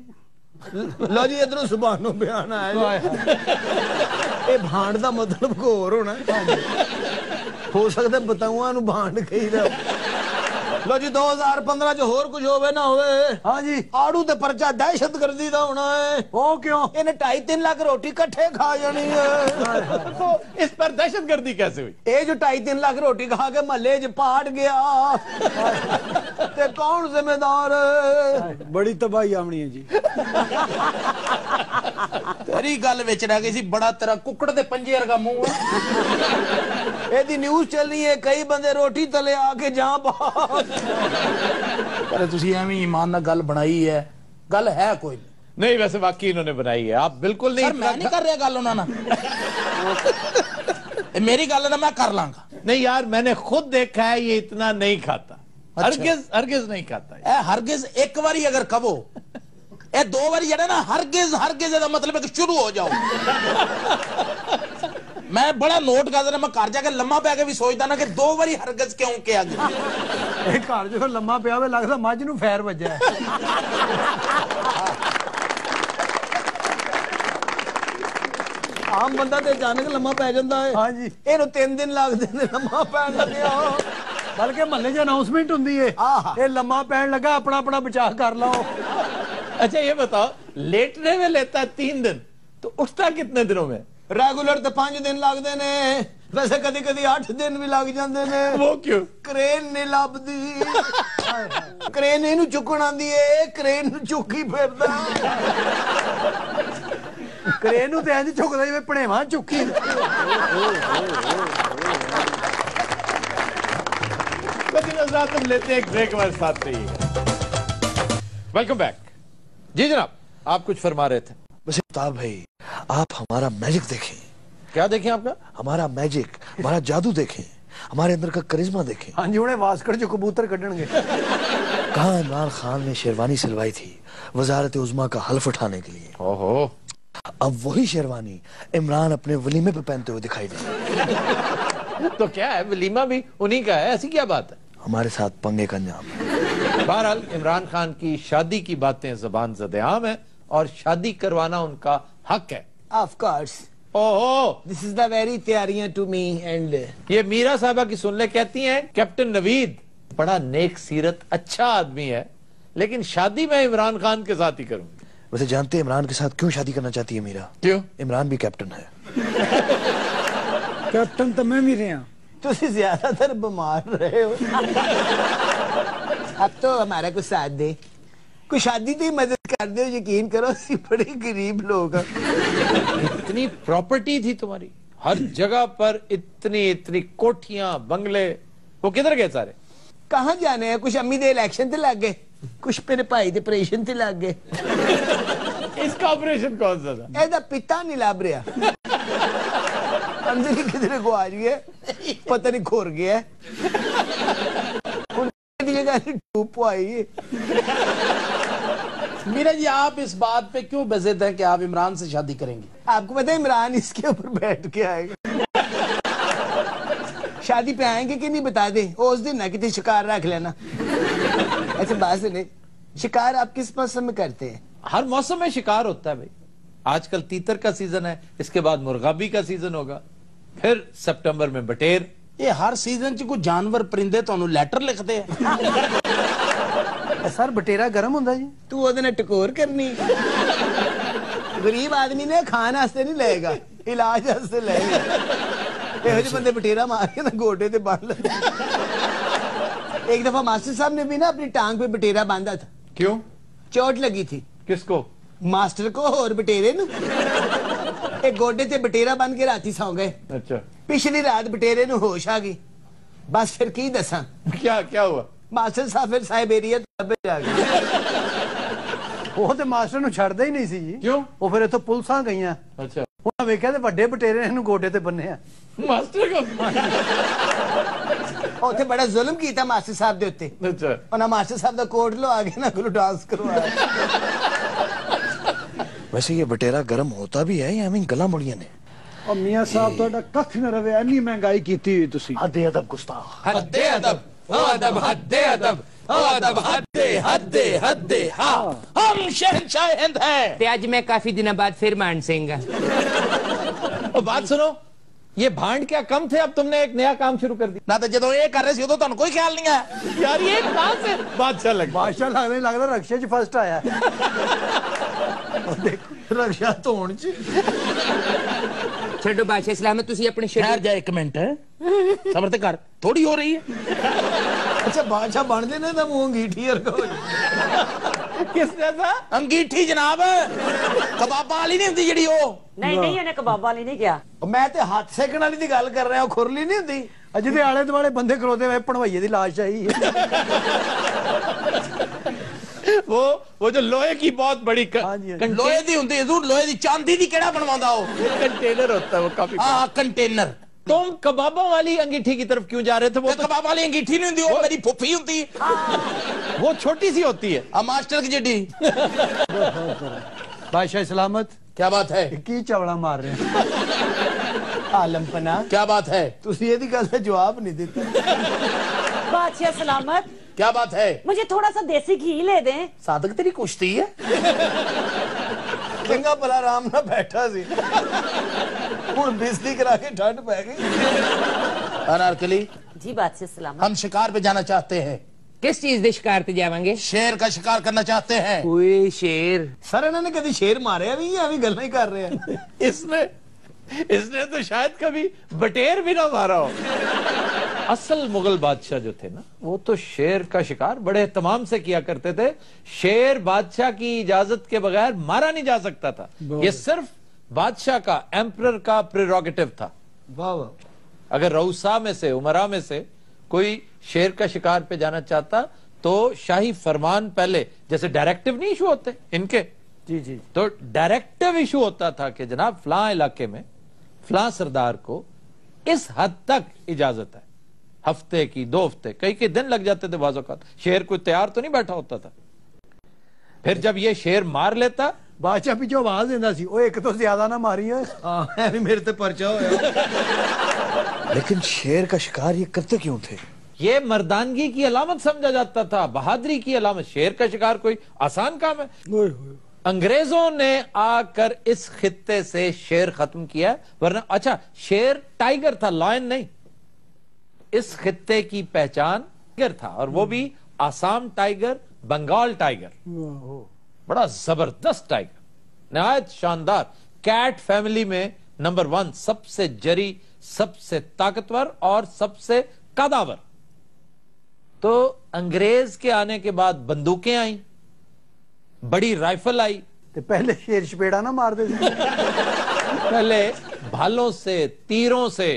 लो जी इधरों सुभानो बयान आया ये भांड का मतलब को और होना हो सकता बताऊआ भांड कही रहा। लो जी 2015 च होर कुछ होवे ना होवे। हाँ जी आड़ू ते परचा दहशतगर्दी दा होना है। वो क्यों? इन्हें 2.5-3 लाख रोटी कट्ठे खा जानी है। तो इस पर दहशतगर्दी कैसे हुई? ये जो 2.5-3 लाख रोटी खा के महल्ले च पाट गया ते कौन जिम्मेदार है? बड़ी तबाही आमनी है जी। तेरी गल विच रह गई सी, बड़ा तेरा कुकड़ दे पंजे वर्गा मुंह है। एदी न्यूज़ चल रही है कई बंदे रोटी तले आके जहां बाहर। पर तुसी एवें ईमान नाल गल बनाई है, गल है कोई नहीं। वैसे वाकई इन्होंने बनाई है, आप बिल्कुल नहीं। सर मैं नहीं कर रहा गल उन्हां नाल। मेरी गल ना मैं कर लांगा। नहीं यार मैंने खुद देखा है ये इतना नहीं खाता। हरगिज हरगिज नहीं खाता है। हरगिज एक बारी अगर कहो ए 2 बारी जड़ा ना हरगिज हरगिज दा मतलब है कि शुरू हो जाओ। मैं बड़ा नोट करदा, मैं घर जाके लम्मा पै के भी सोचदा ना कि 2 बारी हरगिज क्यों के आ गई। घर जो लम्मा पिया हुआ लगता मझ नूं फैर वज्जा है। आम बंदा ते अचानक लम्मा पै जांदा है। हाँ जी इहनूं 3 दिन लगदे ने लम्मा पैण लग्या। बल्कि महल्ले च अनाउंसमेंट हुंदी है ये लम्मा पैण लगा अपना अपना बचाव कर लो। अच्छा ये बताओ लेटने में लेता है 3 दिन तो उठता कितने दिनों में? रेगुलर तो 5 दिन लगते ने, वैसे कदी कदी 8 दिन भी लग जाते ने। वो क्यों? क्रेन नहीं लभदी। क्रेन इनू चुकण आंदी है, क्रेन नू चुकी फिरदा। क्रेन नू ते इंज चुकदा जिवें भणेवा चुकी। हम लेते हैं एक ब्रेक, हमारे साथ रहिएगा। Welcome back. जी जनाब आप कुछ फरमा रहे थे। वैसे ताब भाई आप हमारा मैजिक देखें। क्या देखें आपका? हमारा मैजिक, हमारा जादू देखें, हमारे अंदर का करिश्मा देखें। हाँ जी उन्हें वास्कर जो कबूतर कढ़णगे। कहाँ इमरान खान ने शेरवानी सिलवाई थी वजारत उज़्मा का हल्फ उठाने के लिए। ओहो अब वही शेरवानी इमरान अपने वलीमे पे पहनते हुए दिखाई दे। तो क्या है, वलीमा भी उन्हीं का है, ऐसी क्या बात है? हमारे साथ पंगे का अंजाम। बहरहाल इमरान खान की शादी की बातें ज़बान ज़द-ए-आम है और शादी करवाना उनका हक है। Of course. ओहो दिस इज द वेरी तैयारियां टू मी एंड ये मीरा साहबा की सुन ले, कहती हैं कैप्टन नवीद बड़ा नेक सीरत अच्छा आदमी है लेकिन शादी मैं इमरान खान के साथ ही करूंगी। वैसे जानते हैं इमरान के साथ क्यों शादी करना चाहती है मीरा? क्यों? इमरान भी कैप्टन है। कैप्टन तो मैं भी रहा। तुसी ज्यादातर बीमार रहे हो। अब तो हमारा कुछ साथ दे, कुछ शादी की मदद कर दो। यकीन करो ਅਸੀਂ बड़े गरीब लोग हैं। इतनी प्रॉपर्टी थी तुम्हारी, हर जगह पर इतनी इतनी कोठियां बंगले, वो किधर गए सारे? कहाँ जाने हैं? कुछ अम्मी दे इलेक्शन ते लग गए, कुछ मेरे भाई दे ऑपरेशन ते लग गए। इसका ऑपरेशन कौन सा था? एदा पिता नहीं लभ रहा, अंदर ही किधरे गुआच गया, पता नहीं खोर गया। मीरा जी आप इस बात पे क्यों बेज़िद हैं कि आप इमरान से शादी करेंगे? आपको पता है इमरान इसके ऊपर बैठ के आएगा। शादी पे आएंगे कि नहीं बता दे, उस दिन ना कितने शिकार रख लेना। ऐसे बात से नहीं, शिकार आप किस मौसम में करते हैं? हर मौसम में शिकार होता है भाई। आजकल तीतर का सीजन है, इसके बाद मुर्गाबी का सीजन होगा, फिर सितंबर में बटेर। ये हर सीजन च कोई जानवर परिंदे ਤੁਹਾਨੂੰ ਲੈਟਰ ਲਿਖਦੇ ਆ। सर बटेरा गर्म होता जी। तू ਉਹਦੇ ਨਾਲ टकोर करनी। गरीब आदमी ने खान वास्ते नहीं लेगा, इलाज वास्ते लेगा। ਇਹੋ ਜਿਹੇ ਬੰਦੇ बटेरा मार के ना गोडे ते बांध लेते। एक दफा मास्टर साहब ने भी ना अपनी टांग पे बटेरा बांधा था। क्यों? चोट लगी थी। किसको? मास्टर को और बटेरे नु। एक गोडे ते बटेरा बन के राती सौ गए। अच्छा। पिछली रात बटेरे नु होश आ गई। बस फिर की दसा क्या क्या हुआ? मास्टर साहब फिर साइबेरिया जा गए। ਉਹ ਤੇ ਮਾਸਟਰ ਨੂੰ ਛੱਡਦਾ ਹੀ ਨਹੀਂ ਸੀ ਜੀ। ਕਿਉਂ? ਉਹ ਫਿਰ ਇੱਥੋਂ ਪੁਲਿਸਾਂ ਗਈਆਂ। ਅੱਛਾ। ਉਹਨਾਂ ਵੇਖਿਆ ਤੇ ਵੱਡੇ ਬਟੇਰੇ ਇਹਨੂੰ ਗੋਡੇ ਤੇ ਬੰਨੇ ਆ। ਮਾਸਟਰ ਕੋ ਉੱਥੇ बड़ा जुल्म ਕੀਤਾ ਮਾਸਟਰ ਸਾਹਿਬ ਦੇ ਉੱਤੇ। अच्छा। ਉਹਨਾਂ ਮਾਸਟਰ ਸਾਹਿਬ ਦਾ ਕੋਟ ਲਵਾ ਕੇ ਨਾ ਕੋਲ डांस करवाया। वैसे ये बटेरा गर्म होता भी है या हमें गला मुड़िया ने? और मियां साहब तो कख न रवे, इन्नी महंगाई की तुसी। हद्दे अदब गुस्ताख, हद्दे अदब, अदब हद्दे अदब, अदब हद्दे हद्दे हद्दे। हाँ, हम शहंशाह हिंद हैं। ते आज मैं काफी दिनों बाद फिर मान सिंह। बात सुनो, ये भांड क्या कम थे, अब तुमने एक नया काम शुरू कर दिया ना। तो जो ये कर रहे थे तो कोई ख्याल नहीं है यार। ये कहां से बादशाह लग, बादशाह लगने लग रहा रक्षा च फर्स्ट आया। देखो रक्षा धोन च। छो बादशाह सलामत, तुसी अपने ठहर जा एक मिनट, सबर ते कर, थोड़ी हो रही है। अच्छा बादशाह बन देने तो मुंह अंगीठी किस जैसा? अंगीठी जनाब, कबाबा वाली नहीं होती जड़ी वो। नहीं नहीं, उन्हें कबाबा वाली नहीं किया। मैं ते हाथ सेकण वाली दी गल कर रहा, खुरली नहीं होती। अज दे आले दुआले बंदे खलोते हुए भणवैये दी लाश आई है। वो जो लोहे की बहुत बड़ी लोहे दी होती है, लोहे दी, चांदी दी केड़ा बनवांदा हो? कंटेनर होता है वो काफी। हाँ कंटेनर। तुम कबाबों वाली अंगीठी की तरफ क्यों जा रहे थे? वो तो कबाब वाली अंगीठी नहीं होती, वो मेरी फुफी होती है। वो छोटी सी होती है, मास्टर की जड्डी। बादशाह सलामत, क्या बात है? की चवड़ा मार रहे हैं आलमपना, क्या बात है? तुसी ये दी गल दा जवाब नहीं देता। बादशाह सलामत, क्या बात है? मुझे थोड़ा सा देसी घी ले दें। सादक तेरी कुश्ती है। चंगा भला आराम ना बैठा सी, हुण बिजली करा के ठंड पै गई। अनारकली जी बादशाह सलामत, हम शिकार पे जाना चाहते हैं। किस चीज दे शिकार ते जावांगे? शेर का शिकार करना चाहते हैं। कोई शेर? सर इन्होंने कभी शेर मारे नहीं, अभी गल्ला ही कर रहे हैं। इसने तो शायद कभी बटेर भी ना मारा हो। असल मुगल बादशाह जो थे ना, वो तो शेर का शिकार बड़े एहतमाम से किया करते थे। शेर बादशाह की इजाजत के बगैर मारा नहीं जा सकता था। ये सिर्फ बादशाह का, एम्परर का प्रेरोगेटिव था। वाह वाह। अगर रऊसा में से, उमरा में से कोई शेर का शिकार पे जाना चाहता तो शाही फरमान पहले, जैसे डायरेक्टिव नहीं इशू होते इनके, जी जी, तो डायरेक्टिव इशू होता था कि जनाब फलां इलाके में फलां सरदार को इस हद तक इजाजत है। हफ्ते की, 2 हफ्ते, कई दिन लग जाते थे बाज़ औक़ात। शेर कोई तैयार तो नहीं बैठा होता था। फिर जब ये शेर मार लेता, बादशाह पीछे आवाज देता सी, ओ एक तो ज्यादा ना मारी है। हां मेरे ते पर्चा होया। लेकिन शेर का शिकार ये करते क्यों थे? ये मर्दानगी की अलामत समझा जाता था, बहादुरी की अलामत। शेर का शिकार कोई आसान काम है? अंग्रेजों ने आकर इस खित्ते से शेर खत्म किया, वरना अच्छा शेर टाइगर था, लॉयन नहीं। इस खित्ते की पहचान टाइगर था, और वो भी आसाम टाइगर, बंगाल टाइगर, बड़ा जबरदस्त टाइगर, नहायत शानदार। कैट फैमिली में नंबर 1, सबसे जरी, सबसे ताकतवर और सबसे कदावर। तो अंग्रेज के आने के बाद बंदूकें आई, बड़ी राइफल आई। तो पहले शेर चपेड़ा ना मार दे। पहले भालों से, तीरों से,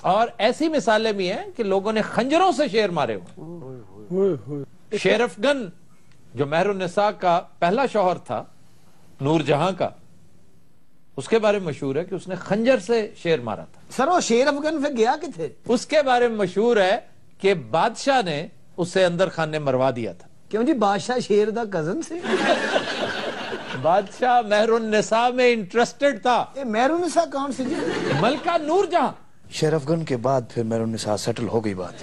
और ऐसी मिसालें भी हैं कि लोगों ने खंजरों से शेर मारे हुए। शेर अफगन जो मेहरुन्निसा का पहला शौहर था, नूरजहां का, उसके बारे में मशहूर है कि उसने खंजर से शेर मारा था। सर वो शेर अफगन फिर गया किथे? उसके बारे में मशहूर है कि बादशाह ने उसे अंदर खाने मरवा दिया था। क्यों जी? बादशाह शेर दा कजन से? बादशाह मेहरुन्निसा में इंटरेस्टेड था। मेहरुन्निसा कौन सी जी? मलका नूरजहां। शेर अफगन के बाद फिर मेहरुन्निसा सेटल हो गई बात।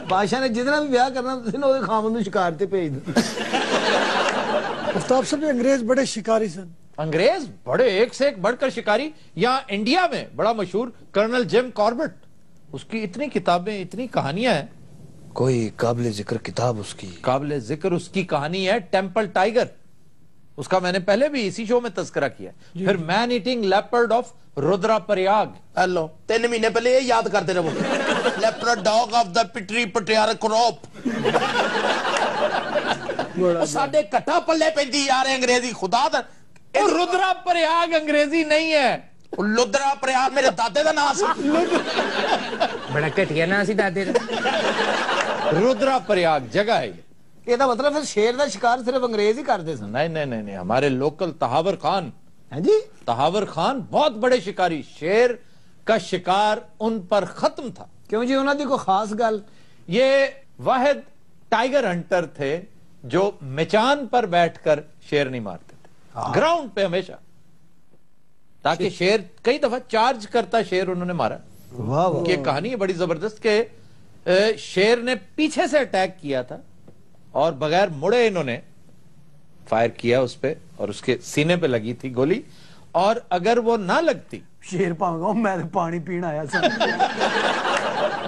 बादशाह ने जितना भी ब्याह करना था खामन शिकार ते भेज दो। आफ्ताब साहब अंग्रेज बड़े शिकारी सन। अंग्रेज बड़े एक से एक बढ़कर शिकारी। यहाँ इंडिया में बड़ा मशहूर कर्नल जिम कॉर्बेट, उसकी इतनी किताबें, इतनी कहानियां हैं। कोई काबिल जिक्र किताब उसकी? काबिल जिक्र उसकी कहानी है टेम्पल टाइगर। उसका मैंने पहले भी इसी शो में तस्करा किया। फिर man eating leopard of Rudraprayag. Hello, 3 महीने पहले ये याद करते रहो। लेपर्ड डॉग ऑफ द पिटरी पटियार क्रॉप। साडे कट्टा पल्ले पैंदी यार अंग्रेजी, खुदा दा। रुद्रप्रयाग अंग्रेजी नहीं है, रुद्रप्रयाग मेरे दादे का नाम सी। बड़ा घटिया नाम सी दादे दा। रुद्रप्रयाग जगह है ये। ਇਹਦਾ मतलब फिर शेर का शिकार सिर्फ अंग्रेज ही करते सन? नहीं नहीं नहीं नहीं, हमारे लोकल तहावर खान है जी। तहावर खान बहुत बड़े शिकारी। शेर का शिकार उन पर खत्म था। क्यों जी? उन्होंने कोई खास गल? ये वाहिद टाइगर हंटर थे जो मैचान पर बैठकर शेर नहीं मारते थे, ग्राउंड पे हमेशा। ताकि शेर कई दफा चार्ज करता शेर उन्होंने मारा। वाह, ये कहानी है बड़ी जबरदस्त के शेर ने पीछे से अटैक किया था और बगैर मुड़े इन्होंने फायर किया उस पे और उसके सीने पे लगी थी गोली, और अगर वो ना लगती शेर पाऊंगा मैं तो पानी पीण आया सा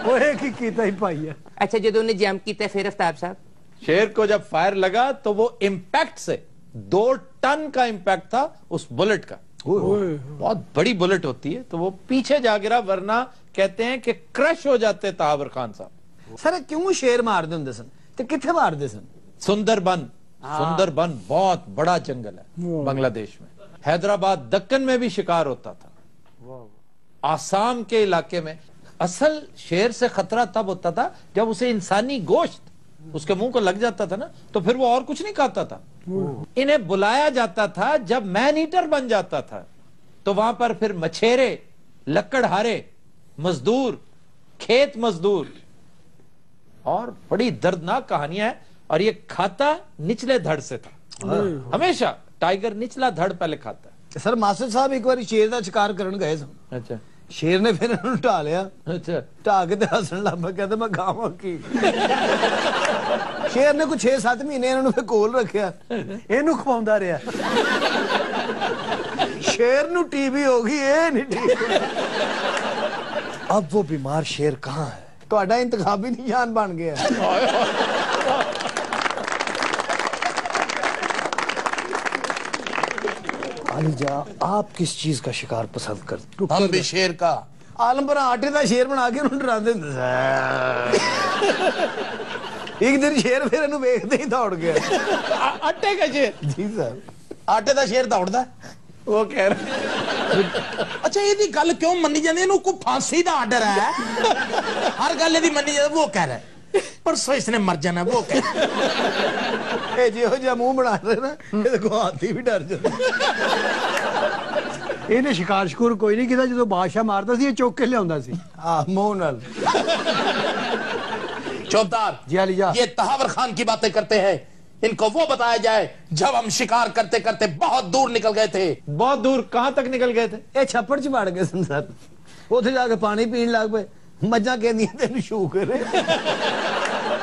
वो एक ही कीता ही पाई है। अच्छा जो उन्हें जंप किया फिर आफ्ताब साहब शेर को जब फायर लगा तो वो इंपैक्ट से 2 टन का इंपैक्ट था उस बुलेट का, बहुत बड़ी बुलेट होती है, तो वो पीछे जा गिरा, वरना कहते हैं कि क्रश हो जाते ताबर खान साहब। सर क्यों शेर मारते होंगे सन ते किथे मारते सन? सुंदरबन, सुंदरबन बहुत बड़ा जंगल है बांग्लादेश में, हैदराबाद दक्कन में भी शिकार होता था, आसाम के इलाके में। असल शेर से खतरा तब होता था जब उसे इंसानी गोश्त उसके मुंह को लग जाता था ना, तो फिर वो और कुछ नहीं खाता था। इन्हें बुलाया जाता था जब मैन ईटर बन जाता था, तो वहां पर फिर मछेरे, लकड़हारे, मजदूर, खेत मजदूर, और बड़ी दर्दनाक कहानियां है। और ये खाता निचले धड़ से था, हमेशा टाइगर निचला धड़ पहले खाता है। सर मास्टर साहब एक बार शेर का शिकार करन गए सन। अच्छा। शेर ने फिर इन्होंने ढा लिया। अच्छा। ढा के हसन लग पिया, कहते मैं खावा की। शेर ने कुछ 6-7 महीने इन्होंने कोल रखा, इनू खवाउंदा रहा। शेर नू टीबी हो गई, ये नहीं ठीक। अब वो बीमार शेर कहाँ है? ਤੁਹਾਡਾ इंतखाबी निशान बन गया। अलीजा आप किस चीज का शिकार पसंद करते? हम भी शेर का। आलमपुर आटे का शेर बना के उन्होंने डराते होंदे एक दिन शेर फिर इन्हू वेखदे ही दौड़ गया। आटे का शेर? जी सर। आटे का शेर दौड़दा वो कह रहे। अच्छा ये गल क्यों मनी जाती, कोई फांसी का आर्डर है? हर गल यदि मनी जाती, वो कह रहा है परसों इसने मर जाना, वो कह रहा जो जा मुंह बना रहे ना, देखो हाथी भी डर जाता। इन्हें शिकार शिकार कोई नहीं किया, जो बादशाह मारता सी चुक के लिया सी मुंह नाल। चौबदार जी अलीजा, ये तहावर खान की बातें करते हैं, इनको वो बताया जाए जब हम शिकार करते करते बहुत दूर निकल गए थे। बहुत दूर? कहां तक निकल गए थे? ये छप्पड़ च वड़ गए सन सर, उथे जाके पानी पीन लग पे, मज्जा कहंदियां तेन शू करे।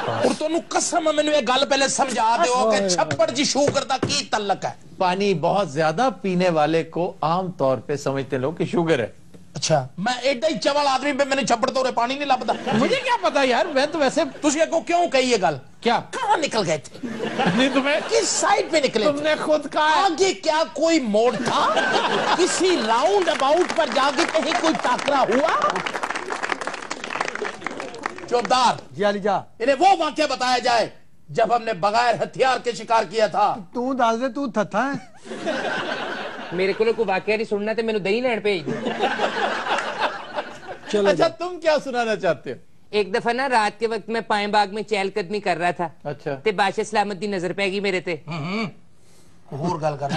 और तोनू कसम मैनू ये गल पहले समझा दो कि छप्पड़ जी शू करता की तल्लक है। पानी बहुत ज्यादा पीने वाले को आम तौर पे समझते लोग कि शुगर है। अच्छा, मैं एडा ही चवल आदमी पे मैंने छप्पड़ तोड़े पानी नहीं लभदा। मुझे क्या पता यार, मैं तो वैसे। तुझे को क्यों कही ये गल? क्या? कहां निकल गए थे? नहीं तुम्हें किस साइड पे निकले? तुमने खुद कहा। आगे क्या कोई मोड़ था? किसी राउंड अबाउट पर जाके कहीं कोई टाकरा हुआ? चौबदार जी अलीजा, इन्हें वो वाक्य बताया जाए जब हमने बगैर हथियार के शिकार किया था। तू दस दे, तू थथा है। मेरे को कोई वाकया नहीं सुनना, तो मैंने दही लैंड भेज दो। अच्छा तुम क्या सुनाना चाहते हो? एक दफा ना रात के वक्त मैं पाए बाग में चहलकदमी कर रहा था। अच्छा। ते बादशाह सलामत दी नजर पैगी मेरे ते। और गल कर।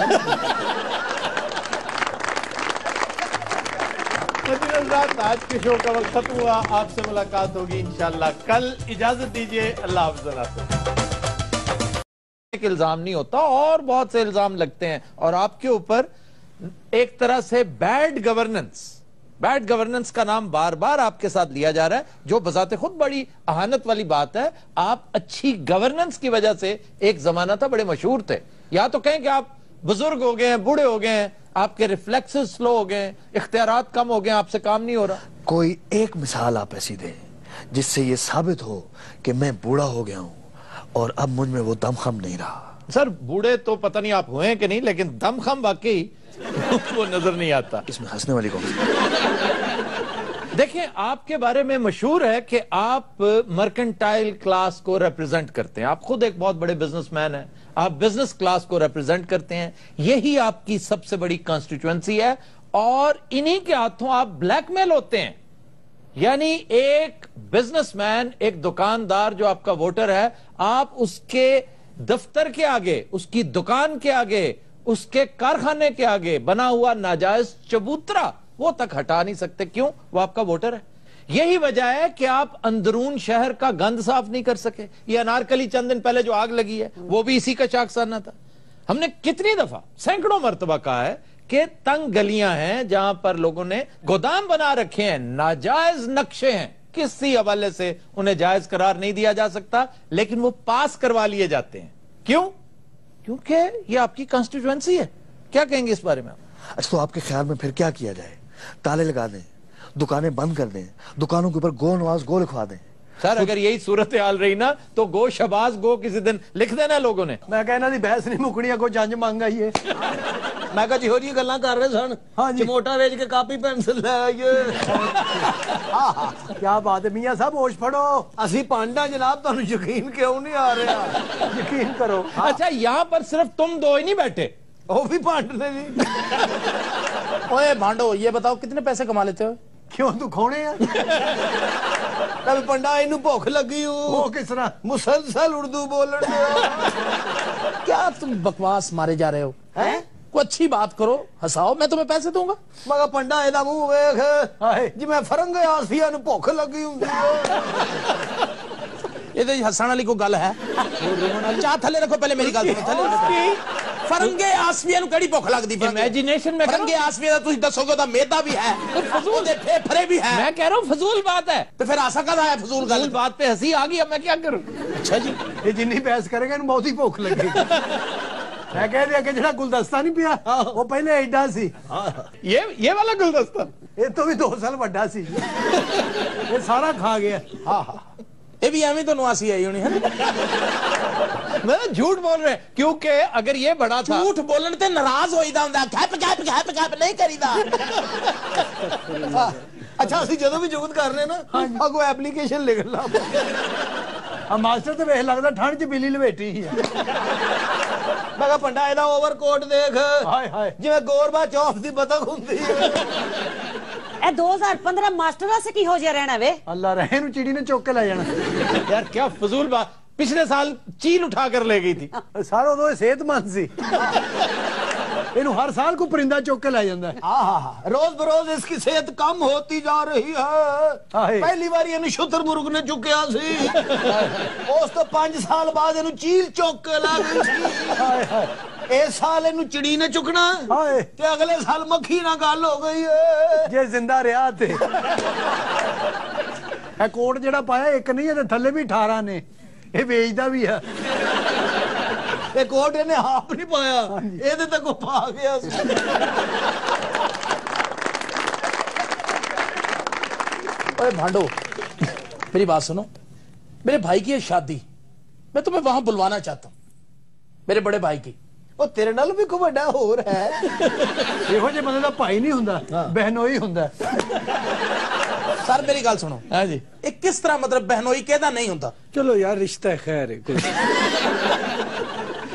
आज के शो का वक्त खत्म हुआ, आपसे मुलाकात होगी इंशाल्लाह कल। इजाजत दीजिए, अल्लाह हाफ़िज़। एक इल्जाम नहीं होता और बहुत से इल्जाम लगते हैं, और आपके ऊपर एक तरह से बैड गवर्नेंस का नाम बार बार आपके साथ लिया जा रहा है, जो बजाते खुद बड़ी अहानत वाली बात है। आप अच्छी गवर्नेंस की वजह से एक जमाना था बड़े मशहूर थे। या तो कहें कि आप बुजुर्ग हो गए हैं, बूढ़े हो गए हैं, आपके रिफ्लेक्सेस स्लो हो गए, इख्तियारात कम हो गए, आपसे काम नहीं हो रहा। कोई एक मिसाल आप ऐसी दें जिससे ये साबित हो कि मैं बूढ़ा हो गया हूं और अब मुझ में वो दमखम नहीं रहा। सर बूढ़े तो पता नहीं आप हुए कि नहीं, लेकिन दमखम वाकई वो नजर नहीं आता। इसमें हंसने वाली कौन? देखिए आपके बारे में मशहूर है कि आप मर्केंटाइल क्लास को रिप्रेजेंट करते हैं। आप खुद एक बहुत बड़े बिजनेसमैन हैं, आप बिजनेस क्लास को रिप्रेजेंट करते हैं, यही आपकी सबसे बड़ी कॉन्स्टिट्यूएंसी है, और इन्हीं के हाथों आप ब्लैकमेल होते हैं। यानी एक बिजनेसमैन, एक दुकानदार जो आपका वोटर है, आप उसके दफ्तर के आगे, उसकी दुकान के आगे, उसके कारखाने के आगे बना हुआ नाजायज चबूतरा वो तक हटा नहीं सकते। क्यों? वो आपका वोटर है। यही वजह है कि आप अंदरून शहर का गंद साफ नहीं कर सके। ये अनारकली चंद दिन पहले जो आग लगी है वो भी इसी का चाकसाना था। हमने कितनी दफा, सैकड़ों मरतबा कहा है के तंग गलियां हैं जहां पर लोगों ने गोदाम बना रखे हैं, नाजायज नक्शे हैं, किसी हवाले से उन्हें जायज करार नहीं दिया जा सकता, लेकिन वो पास करवा लिए जाते हैं। क्यों? क्योंकि ये आपकी कॉन्स्टिट्यूएंसी है। क्या कहेंगे इस बारे में? अच्छा, तो आपके ख्याल में फिर क्या किया जाए? ताले लगा दें, दुकानें बंद कर दें, दुकानों के ऊपर गो नवाज गो लिखवा दें? सर अगर यही सूरत हाल रही ना तो गो शबाज गो किसी दिन लिख देना लोगों ने। मैं कहना दी बहस नहीं मुकनी, कोई जंज मंग आई है। मैं कहा जिहो जी गल्लां कर रहे सन, चमोटा वेच के कापी पेंसिल ले आइए। क्या बात है मियां साहब, होश फड़ो। असि पांडा जनाब, तुहानू यकीन क्यों नहीं आ रहा? यकीन करो। अच्छा यहाँ पर सिर्फ तुम दो ही नहीं बैठे, वो भी पांड ने जी। ओए भांडो, ये बताओ कितने पैसे कमा लेते हो? क्यों तू खोने है? कल पंडा इनू भूख लगी हूँ। वो किस तरह? मुसलसल उर्दू बोलने दो। क्या तुम बकवास मारे जा रहे हो? हैं? कोई अच्छी बात करो, हंसाओ, मैं तुम्हें पैसे दूंगा। मगर पंडा एदा मुंह वेख जी, मैं फरंग आसिया नु भूख लगी हूँ। ये हसन वाली कोई गल है? चाह थले रखो, पहले मेरी गल सुनो। फरंगे आसमिया नु कड़ी भुख लगदी? इमेजिनेशन में फरंगे आसमिया तुसी दसोगे तो मेदा भी है, फजूल दे फेफड़े भी है। मैं कह रहा हूं फजूल बात है। तो फिर आसा कदा है फजूल गल? बात पे हंसी आ गई, अब मैं क्या करूं? अच्छा जी, ये जिन्नी बहस करेंगे इन्हें बहुत ही भुख लगेगी। मैं कह दिया कि जड़ा गुलदस्ता नहीं पिया वो पहले एडा सी। ये वाला गुलदस्ता ये तो भी 2 साल बड़ा सी, ये सारा खा गया। हाँ हाँ, ये भी एवं तो नवासी आई होनी है। मैं झूठ बोल रहे हैं, क्योंकि अगर ये बड़ा था, झूठ बोलने ते नाराज होईदा हुंदा, गैप गैप गैप गैप नहीं करीदा। अच्छा असि जदों भी जुगत कर रहे ना अगो एप्लीकेशन लिख ला। मास्टर तो वेख लगदा ठंड च बिल्ली लपेटी ही है। मैं कहा पंडा एदा ओवरकोट देख, हाय हाय, जिवें गोरबा चौफ दी बतख हुंदी है। ए 2015 मास्टरा से की हो जा रहना वे? अल्लाह रहे नु चिड़ी ने चौक के ले जाना। यार क्या फजूल बात, पिछले साल चील उठा कर ले गई थी। सारा तो सेहतमंद सी, इन्हू हर साल को परिंदा चौक के ले जाता है। रोज बरोज इसकी सेहत कम होती जा रही है। पहली बार इन्हू शुतर मुर्ग ने चुकया सी, उस तो 5 साल बाद इन्हू चील चौक के ला गई सी। इस साल इन्हू चिड़ी ने चुकना ते अगले साल मक्खी ना गल हो गई है। जे जिंदा रहा थे कोट जेड़ा पाया एक नहीं है, थले भी 18 ने, ये बेचदा भी है। ये कोट इन्हें हाफ नहीं पाया, ये तक वो पा गया। अरे भांडो मेरी बात सुनो, मेरे भाई की है शादी, मैं तुम्हें वहां बुलवाना चाहता हूँ, मेरे बड़े भाई की। वो तेरे नाल भी कोई बड़ा हो रहा है। इहो जे बंदे दा भाई नहीं हुंदा, बहनोई हुंदा। सर मेरी गल सुनो। हाँ जी, एक किस तरह मतलब बहनोई कहदा नहीं होता? चलो यार रिश्ता खैर है कुछ।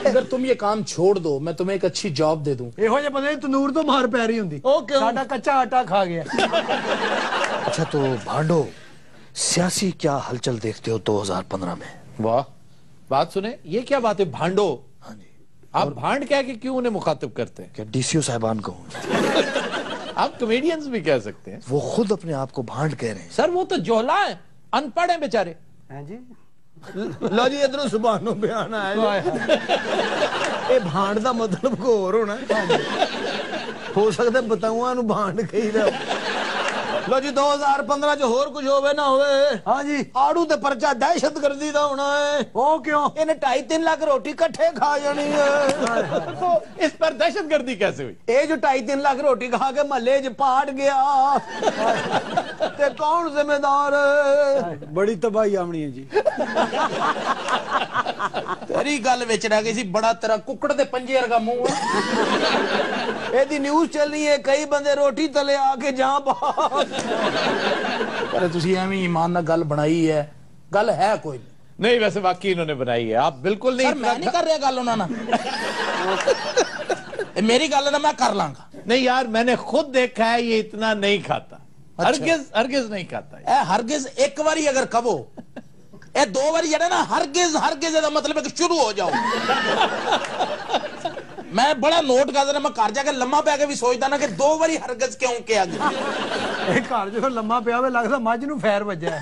अगर तुम ये काम छोड़ दो मैं तुम्हें एक अच्छी जॉब दे दूं। इहो जे बंदे तंदूर तो मार पै रही हुंदी, साडा कच्चा आटा खा गया। अच्छा तो भांडो, सियासी क्या हलचल देखते हो 2015 में? वाह, बात सुने, ये क्या बात है भांडो? हाँ जी, आप भांड कह के क्यों उन्हें मुखातिब करते हैं? क्या डीसीओ साहबान को? आप कॉमेडियंस भी कह सकते हैं। वो खुद अपने आप को भांड कह रहे हैं। सर वो तो जोला है, अनपढ़ है बेचारे। हैं जी, लो जी इधरों सुभानो बयान आया। ये भांड दा मतलब को और होना हो सकता है, बताऊंगा नु भांड कही रहा। लो जी 2015 च होर कुछ होवे ना होवे। हाँ जी, आड़ू ते परचा दहशतगर्दी दा होना है। वो क्यों? इन्हें 2.5-3 लाख रोटी कट्ठे खा जानी है। तो इस पर दहशतगर्दी कैसे हुई? ये जो 2.5-3 लाख रोटी खा के महल्ले च पाट गया ते कौन जिम्मेदार? बड़ी तबाही आमनी है जी। तेरी गल विच रह गई सी, बड़ा तेरा कुकड़ दे पंजे वर्गा मुंह है। एदी न्यूज़ चल रही है, कई बंदे रोटी तले आके जहां बाहर। पर तुसी एवें ईमान नाल गल बनाई है, गल है कोई नहीं। वैसे वाकई इन्होंने बनाई है, आप बिल्कुल नहीं। मैं नहीं कर रहा गल उन्होंने मेरी गल ना मैं कर लांगा। नहीं यार, मैंने खुद देखा है, ये इतना नहीं खाता। हरगिज हरगिज नहीं खाता है। हरगिज एक बारी अगर कहो, ए 2 बारी जड़ा ना हरगिज हरगिज दा मतलब है कि शुरू हो जाओ। मैं बड़ा नोट करदा ना, मैं घर जाके लम्मा पै के भी सोचदा ना कि 2 बारी हरगिज क्यों के गया। एक घर जो लम्मा पिया वे लगदा मझ नूं फैर वज्जा है।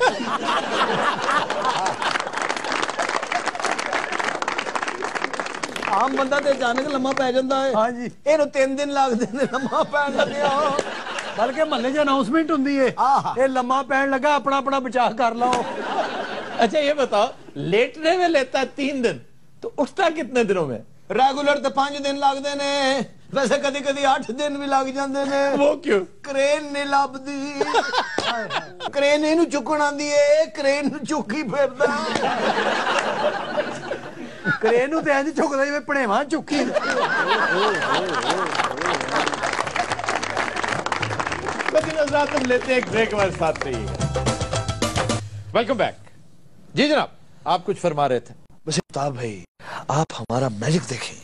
ਆਮ ਬੰਦਾ ਤੇ ਅਚਾਨਕ ਲੰਮਾ ਪੈ ਜਾਂਦਾ ਹੈ। ਹਾਂਜੀ ਇਹਨੂੰ 3 ਦਿਨ ਲੱਗਦੇ ਨੇ ਲੰਮਾ ਪੈਣ ਲੱਗਿਆ। ਬਲਕਿ ਮਹੱਲੇ 'ਚ ਅਨਾਉਂਸਮੈਂਟ ਹੁੰਦੀ ਹੈ ਇਹ ਲੰਮਾ ਪੈਣ ਲੱਗਾ अपना अपना बचाव कर लो। अच्छा ये बताओ लेटने में लेता है 3 दिन तो उठता कितने दिनों में? रेगुलर तो 5 दिन लगते ने, वैसे कदी कदी 8 दिन भी लग जाते ने। वो क्यों? क्रेन नहीं लभदी। क्रेन इनू चुकन आंदी है, क्रेन नू चुकी फिरदा। क्रेन नू ते इंज चुकदा जिवें भणेवा चुकी। हम लेते हैं एक ब्रेक, हमारे साथ रहिएगा। Welcome back. जी जनाब, आप कुछ फरमा रहे थे। वैसे ताब भाई आप हमारा मैजिक देखें।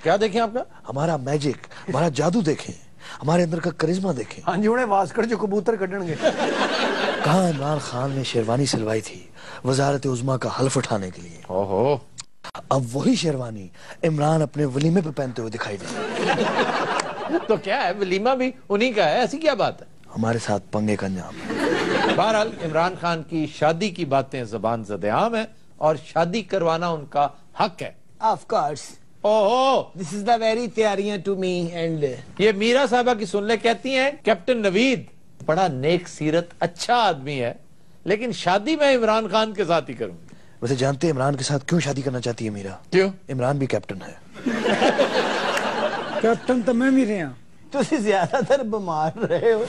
क्या देखें आपका? हमारा मैजिक, हमारा जादू देखें, हमारे अंदर का करिश्मा देखें। हाँ जी, उन्हें वास्कट जो कबूतर कटणगे। कहाँ इमरान खान ने शेरवानी सिलवाई थी वजारत उज़्मा का हल्फ उठाने के लिए। ओहो। अब वही शेरवानी इमरान अपने वलीमे पे पहनते हुए दिखाई दे। तो क्या है, वलीमा भी उन्हीं का है, ऐसी क्या बात है? हमारे साथ पंगे का अंजाम। बहरहाल इमरान खान की शादी की बातें ज़बान ज़द-ए-आम है और शादी करवाना उनका हक है। Of course. ओहो, This is the very theory to me and ये मीरा साहबा की सुन ले, कहती हैं कैप्टन नवीद बड़ा नेक सीरत अच्छा आदमी है, लेकिन शादी मैं इमरान खान के साथ ही करूंगी। वैसे जानते हैं इमरान के साथ क्यों शादी करना चाहती है मीरा? क्यों? इमरान भी कैप्टन है। कैप्टन तो मैं भी रहा। तुसी ज्यादातर बीमार रहे हो।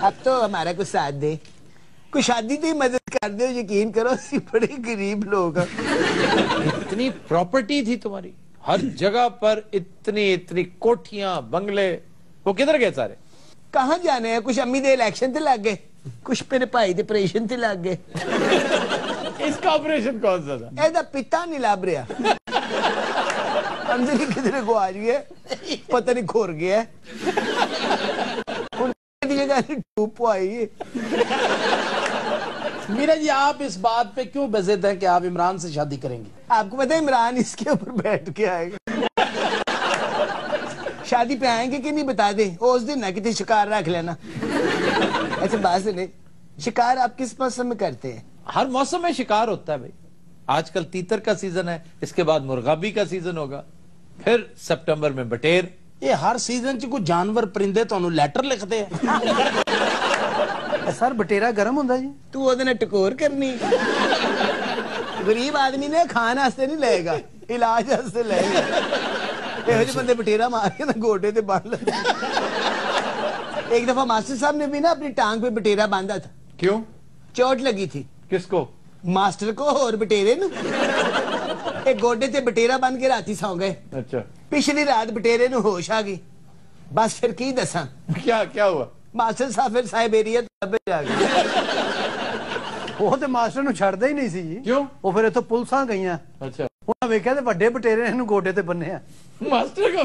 अब तो हमारा कुछ साथ दे, कुछ शादी की मदद कर दो। यकीन करो ਅਸੀਂ बड़े गरीब लोग हैं। इतनी प्रॉपर्टी थी तुम्हारी, हर जगह पर इतनी इतनी कोठियां बंगले, वो किधर गए सारे? कहाँ जाने हैं? कुछ अम्मी दे इलेक्शन ते लग गए, कुछ मेरे भाई दे ऑपरेशन ते लग गए। इसका ऑपरेशन कौन सा था? ਇਹਦਾ पिता नहीं लभ रहा, अंदर ही किधरे गुआच गया, पता नहीं खोर गया। मीरा जी, आप इस बात पे क्यों बेज़िद हैं कि आप इमरान से शादी करेंगी? आपको पता है इमरान इसके ऊपर बैठ के आएगा। शादी पे आएंगे कि नहीं बता दे, उस दिन ना कितनी शिकार रख लेना। ऐसे बात सुने, शिकार आप किस मौसम में करते हैं? हर मौसम में शिकार होता है भाई। आजकल तीतर का सीजन है, इसके बाद मुर्गाबी का सीजन होगा, फिर सितंबर में बटेर। ये हर सीजन च कोई जानवर परिंदे ਤੁਹਾਨੂੰ ਲੈਟਰ ਲਿਖਦੇ ਆ। सर बटेरा गर्म ਹੁੰਦਾ जी। तू ਉਹਦੇ ਨਾਲ ਟਕੋਰ ਕਰਨੀ। गरीब आदमी ने खान वास्ते नहीं लेगा, इलाज वास्ते लेगा। ਇਹੋ ਜਿਹੇ ਬੰਦੇ बटेरा मार के ना गोडे ते बांध लेते। एक दफा मास्टर साहब ने भी ना अपनी टांग पे बटेरा बांधा था। क्यों? चोट लगी थी। किसको? मास्टर को और बटेरे नु। एक गोडे ते बटेरा बांध के राती सौ गए। अच्छा। पिछली रात बटेरे नु होश आ गई। बस फिर की दसा क्या क्या हुआ? मास्टर साहब फिर साइबेरिया जा गए। ਉਹ ਤੇ ਮਾਸਟਰ ਨੂੰ ਛੱਡਦਾ ਹੀ ਨਹੀਂ ਸੀ ਜੀ। ਕਿਉਂ? ਉਹ ਫਿਰ ਇੱਥੋਂ ਪੁਲਸਾਂ ਗਈਆਂ। ਅੱਛਾ। ਉਹਨਾਂ ਵੇਖਿਆ ਤੇ ਵੱਡੇ ਬਟੇਰੇ ਇਹਨੂੰ ਗੋਡੇ ਤੇ ਬੰਨੇ ਆ। ਮਾਸਟਰ ਕੋ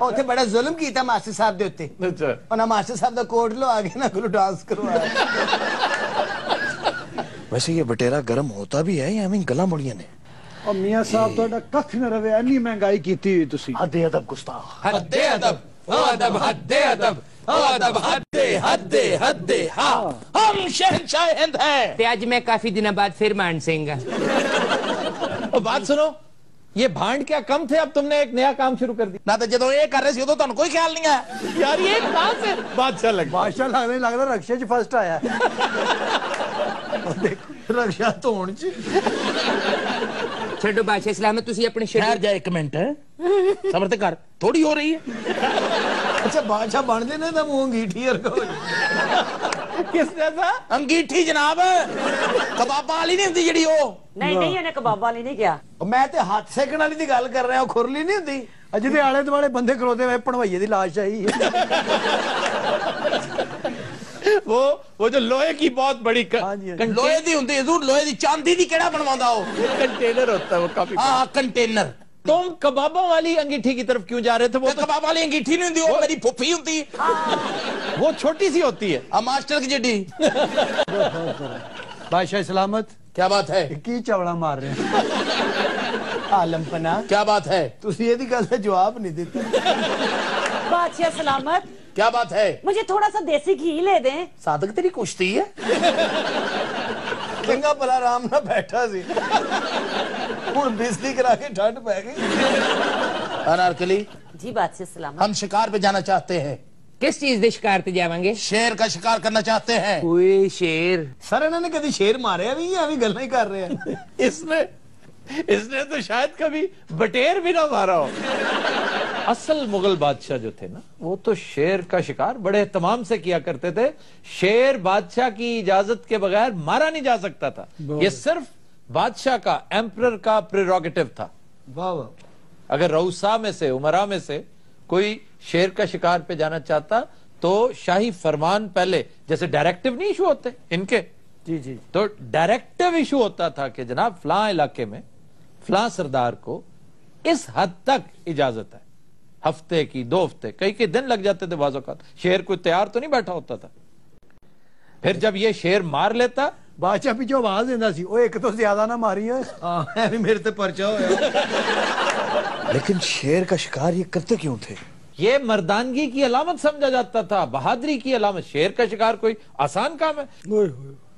ਉੱਥੇ ਬੜਾ ਜ਼ੁਲਮ ਕੀਤਾ ਮਾਸਟਰ ਸਾਹਿਬ ਦੇ ਉੱਤੇ। ਅੱਛਾ। ਉਹਨਾਂ ਮਾਸਟਰ ਸਾਹਿਬ ਦਾ ਕੋਟ ਲਵਾ ਕੇ ਨਾ ਕੋਲ डांस करवाया। वैसे ये बटेरा गर्म होता भी है या हमें गला मुड़िया ने? और मियां साहब ਤੁਹਾਡਾ ਕੱਖ ਨਾ ਰਵੇ, ਇੰਨੀ ਮਹਿੰਗਾਈ ਕੀਤੀ ਹੋਈ ਤੁਸੀਂ। हद अदब गुस्ताख। हद अदब, अदब, हद अदब, अदब, हद हद हद। हाँ, हम शहंशाह हिंद हैं। ते आज मैं काफी दिनों बाद फिर मान सिंह। और बात सुनो, ये भांड क्या कम थे, अब तुमने एक नया काम शुरू कर दिया। ना तो ਜਦੋਂ ਇਹ ਕਰ ਰਹੇ ਸੀ ਉਦੋਂ ਤੁਹਾਨੂੰ ਕੋਈ ख्याल नहीं है यार ये कहां से बादशाह लग ਬਾਦਸ਼ਾਹ ਲੱਗਦਾ ਰਕਸ਼ੇ 'ਚ ਫਸਟ ਆਇਆ। देखो रक्षा धोन च ਛੱਡੋ ਬਾਦਸ਼ਾਹ ਸਲਾਮਤ, ਤੁਸੀਂ अपने ठहर जा एक मिनट, सबर ते कर, थोड़ी हो रही है। अच्छा बादशाह बन देने ना मुंह अंगीठी वर्गा। किसने था? अंगीठी जनाब, कबाबा वाली नहीं होंदी ਜਿਹੜੀ ਉਹ। ਨਹੀਂ ਨਹੀਂ, ਇਹਨੇ ਕਬਾਬਾਂ ਲਈ ਨਹੀਂ ਕਿਹਾ। मैं ते हाथ सेकण वाली दी गल कर रहा हूं, खुरली नहीं होंदी। ਅੱਜ ਦੇ ਆਲੇ ਦੁਆਲੇ ਬੰਦੇ ਖਲੋਤੇ ਹੋਏ ਭਣਵਈਏ ਦੀ ਲਾਸ਼ ਆਈ। वो जो लोहे की बहुत बड़ी लोहे दी होंदी है, लोहे दी, चांदी दी केड़ा बनवांदा हो? कंटेनर होता है वो काफी। हां, कंटेनर। तुम कबाबों वाली अंगीठी की तरफ क्यों जा रहे थे? वो तो कबाब वाली अंगीठी नहीं होंदी, वो मेरी फुफी होंदी। वो छोटी सी होती है। आ मास्टर की जड्डी। बादशाह सलामत। क्या बात है? की चवड़ा मार रहे हैं आलमपना। क्या बात है? तुसी ਇਹਦੀ ਗੱਲ ਦਾ जवाब नहीं देता। बादशाह सलामत। क्या बात है? मुझे थोड़ा सा देसी घी ले दें। सादक तेरी कुश्ती है। चंगा भला आराम ना बैठा सी हुन बिजली करा के ठंड पै गई। अनारकली जी बात से सलाम। हम शिकार पे जाना चाहते हैं। किस चीज के शिकार पे जावांगे? शेर का शिकार करना चाहते हैं। कोई शेर? सर इन्होंने कभी शेर मारे भी या अभी गल्ला ही कर रहे हैं। इसने तो शायद कभी बटेर भी ना मारा हो। असल मुगल बादशाह जो थे ना, वो तो शेर का शिकार बड़े एहतमाम से किया करते थे। शेर बादशाह की इजाजत के बगैर मारा नहीं जा सकता था। ये सिर्फ बादशाह का, एम्परर का प्रेरोगेटिव था। वाह वाह। अगर रऊसा में से, उमरा में से कोई शेर का शिकार पे जाना चाहता तो शाही फरमान पहले, जैसे डायरेक्टिव नहीं इशू होते इनके, जी जी, तो डायरेक्टिव इशू होता था कि जनाब फलां इलाके में फलां सरदार को इस हद तक इजाजत है। हफ्ते की, 2 हफ्ते, कई दिन लग जाते थे बाज़ औक़ात। शेर कोई तैयार तो नहीं बैठा होता था। फिर जब ये शेर मार लेता, बादशाह पीछे आवाज देता सी, ओ एक तो ज्यादा ना मारी है। हां भी मेरे ते पर्चा होया। लेकिन शेर का शिकार ये करते क्यों थे? ये मर्दानगी की अलामत समझा जाता था, बहादुरी की अलामत। शेर का शिकार कोई आसान काम है?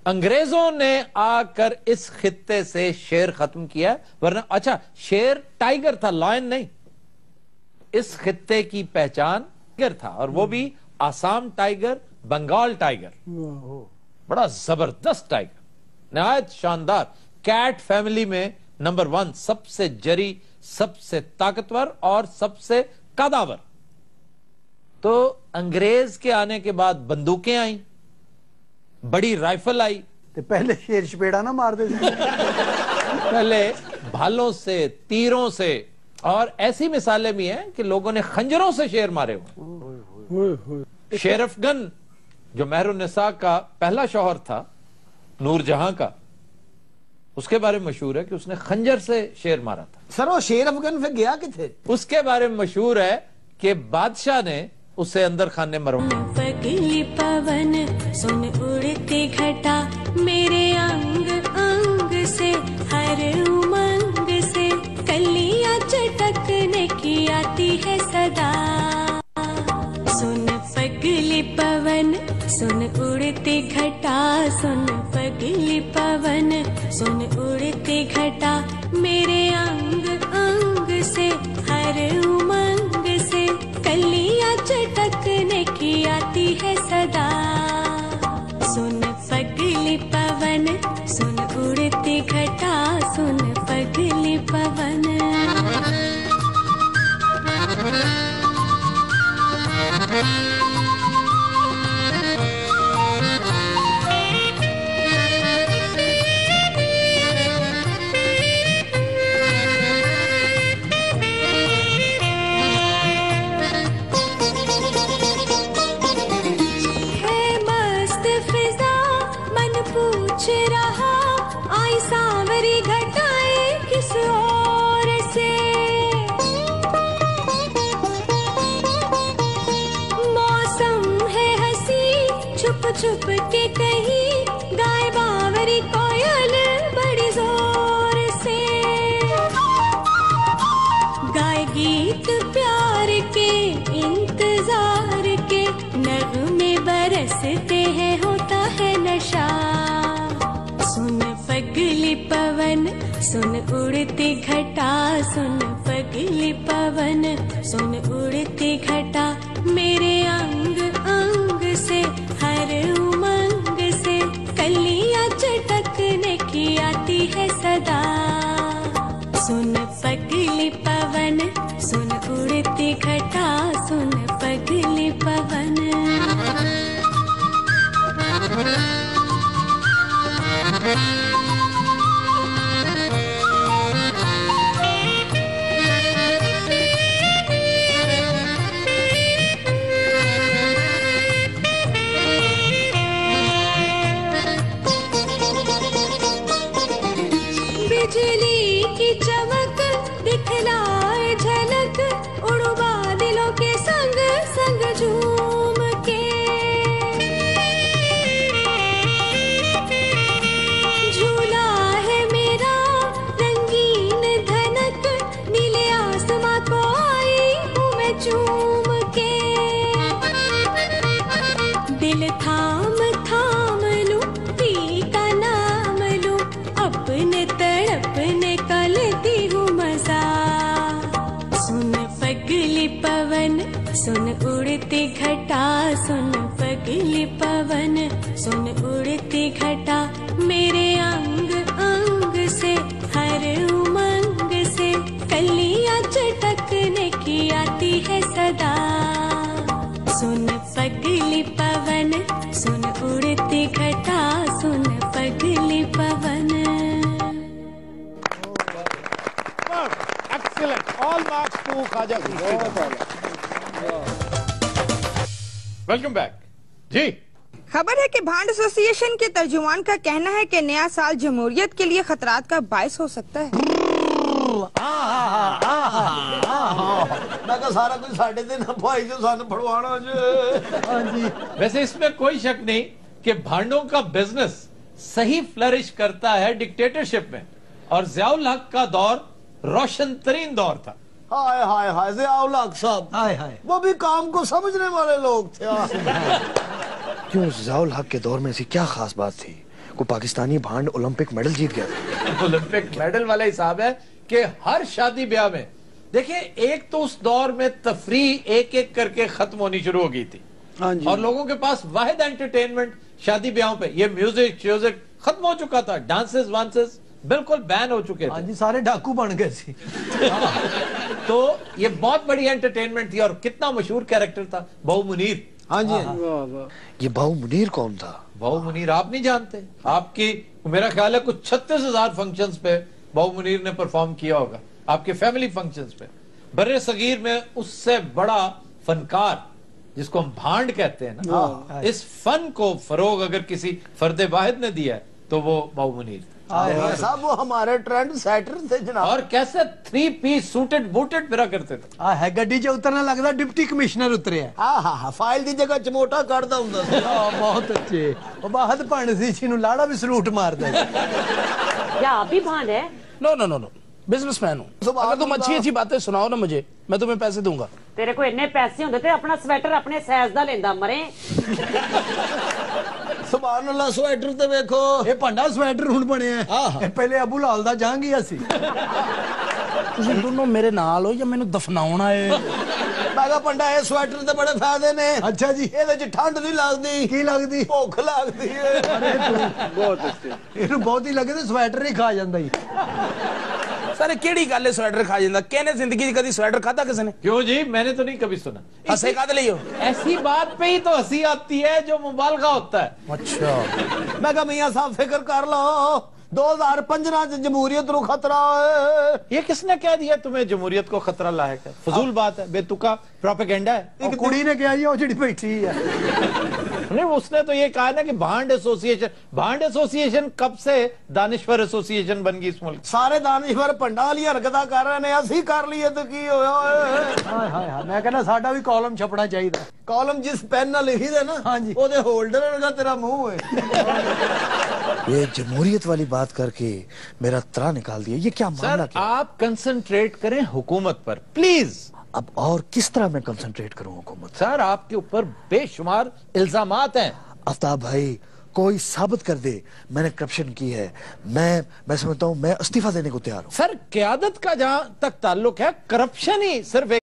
अंग्रेजों ने आकर इस खित्ते से शेर खत्म किया, वरना अच्छा शेर टाइगर था, लॉयन नहीं। इस खित्ते की पहचान टाइगर था, और वो भी आसाम टाइगर, बंगाल टाइगर, बड़ा जबरदस्त टाइगर, नहायत शानदार। कैट फैमिली में नंबर 1, सबसे जरी, सबसे ताकतवर और सबसे कदावर। तो अंग्रेज के आने के बाद बंदूकें आई, बड़ी राइफल आई। तो पहले शेर चपेड़ा ना मार दे। पहले भालों से, तीरों से, और ऐसी मिसालें भी हैं कि लोगों ने खंजरों से शेर मारे हुए। शेर अफगन जो मेहरुन्निसा का पहला शौहर था, नूरजहां का, उसके बारे में मशहूर है कि उसने खंजर से शेर मारा था। सर वो शेर अफगन फिर गया किथे? उसके बारे में मशहूर है कि बादशाह ने उसे अंदर खाने मरवा। पगली पवन सुन उड़ती घटा, मेरे अंग अंग से हर उमंग से कलियां चटकने की आती है सदा। सुन पगली पवन सुन उड़ती घटा, सुन पगली पवन सुन उड़ती घटा, मेरे अंग अंग से हर उमंग से कलियां चटकने की आती है सदा। सुन पगली पवन सुन उड़ती घटा, सुन पगली पवन। रहा आई सांवरी घटाए किस ओर से, मौसम है हंसी छुप छुप के कहीं गाय बावरी कोयल बड़ी जोर से। गाय गीत प्यार के इंतजार के, नगमे बरसते हैं होता है नशा। सुन पगली पवन सुन उड़ती घटा, सुन पगली पवन सुन उड़ती घटा, मेरे अंग अंग से हर उमंग से कलियां चटकने की आती है सदा। सुन पगली पवन सुन उड़ती घटा, सुन पगली पवन। पगली पवन सुन उड़ती घटा, सुन पगली पवन सुन उड़ती घटा, मेरे अंग अंग से हर उमंग से कलियां चटकने की आती है सदा। सुन पगली पवन सुन उड़ती घटा, सुन पगली पवन। Excellent. All marks to Khaja. Welcome back. जी। खबर है कि भांड एसोसिएशन के तर्जुमान का कहना है कि नया साल जमहूरियत के लिए खतरात का बायस हो सकता है। मैं कहा सारा कुछ साढ़े दिन भाई जो सन फड़वाना जी। वैसे इसमें कोई शक नहीं कि भांडों का बिजनेस सही फ्लरिश करता है डिक्टेटरशिप में, और ज़ियाउल हक का दौर रोशन तरीन दौर था। हाय हाय हाय ज़ियाउल हक साहब, हाय हाय, वो भी काम को समझने वाले लोग थे। क्यों ज़ियाउल हक के दौर में ऐसी क्या खास बात थी? को पाकिस्तानी भांड ओलंपिक मेडल जीत गया था। ओलंपिक मेडल वाला हिसाब है कि हर शादी ब्याह में देखिए, एक तो उस दौर में तफरीह एक एक करके खत्म होनी शुरू हो गई थी, और लोगों के पास वाहिद एंटरटेनमेंट शादी ब्याहों पे ये म्यूजिक खत्म हो चुका था। डांसेस वांसेस बिल्कुल बैन हो चुके थे। सारे डाकू बन गए थे। तो ये बहुत बड़ी एंटरटेनमेंट थी, और कितना मशहूर कैरेक्टर था बहु मुनीर। हाँ जी। ये बहु मुनीर कौन था? बहु मुनीर आप नहीं जानते? आपकी मेरा ख्याल है कुछ 36,000 फंक्शंस पे बहु मुनीर ने परफॉर्म किया होगा, आपके फैमिली फंक्शंस पे। बर्रे सगीर में उससे बड़ा फनकार जिसको हम भांड कहते हैं ना, इस फन को फरोग अगर किसी फर्दे वाहिद ने दिया है तो वो बहु मुनीर था। साहब वो हमारे ट्रेंड सेटर थे जनाब, और कैसे 3 पीस सूटेड बूटेड फिरा करते थे। है गड्डी च उतरना लगता डिप्टी कमिश्नर उतरे है। हाँ, फाइल की जगह चमोटा काटता हुंदा सी। बहुत अच्छे। वो बाहद भांड सी जिन्हों लाड़ा भी सलूट मारदा है। क्या आप भी भांड है? No no no no, businessman हूँ। अगर तुम अच्छी अच्छी बातें सुनाओ ना मुझे, मैं तुम्हें पैसे दूंगा। तेरे को इतने पैसे होंदे ते अपना स्वेटर अपने साइज दा लेंदा मरे। सुभान अल्लाह, स्वेटर ते देखो, ये भंडा स्वेटर हुण बने हैं, पहले अबू लाल दा जांगी असी। तुसीं दोनों मेरे नाल हो या मैनू दफनाउणा है? मैं कहा भंडा ये स्वेटर ते बड़े फायदे ने। अच्छा जी। ਇਹਦੇ ਚ ठंड नहीं लगदी। की लगदी? भुख लगदी है। अरे तू बहुत अच्छे, ਇਹਨੂੰ बहुत ही लगे तो स्वेटर ही खा ਜਾਂਦਾ ही। सारे केड़ी गल है स्वेटर खा जाता? कहने जिंदगी कभी स्वेटर खाता किसी ने? क्यों जी, मैंने तो नहीं कभी सुना। हंसे काद लियो? ऐसी बात पे ही तो हंसी आती है जो मुबालगा होता है। अच्छा। मैं कहा मियां साहब फिक्र कर लो, 2015 जमहूरियत को खतरा है। ये किसने कह दिया तुम्हें जमहूरियत को खतरा लायक है? फजूल बात है, बेतुका प्रोपेगेंडा है। एक कुड़ी ने कहा वो जिहड़ी बैठी है। नहीं, उसने तो ये कहा ना कि भांड एसोसिएशन कब से दानिश्वर एसोसिएशन बन गई इस मुल्क? सारे दानिश्वर भंडा वाली हरकतां कर रहे ने, असीं कर लिए तो की होया? हाय हाय हाय, मैं कहना साडा भी कॉलम छपना चाहिए। कॉलम जिस पेन नाल लिखी दे ना, हां जी, ओदे होल्डर वर्गा तेरा मुंह है। ये जमहूरियत वाली बात करके मेरा त्राह निकाल दिया। ये क्या मामला? सर, आप कंसंट्रेट करें हुकूमत पर प्लीज। अब और किस तरह मैं कंसंट्रेट करूं हुकूमत? सर, आपके ऊपर बेशुमार इल्जामात हैं। आफ्ताब भाई, कोई साबित कर दे मैंने करप्शन की है। मैं समझता हूं मैं इस्तीफा देने को तैयार हूं। सर, क़यादत का जहां तक ताल्लुक है, करप्शन ही सिर्फ एक।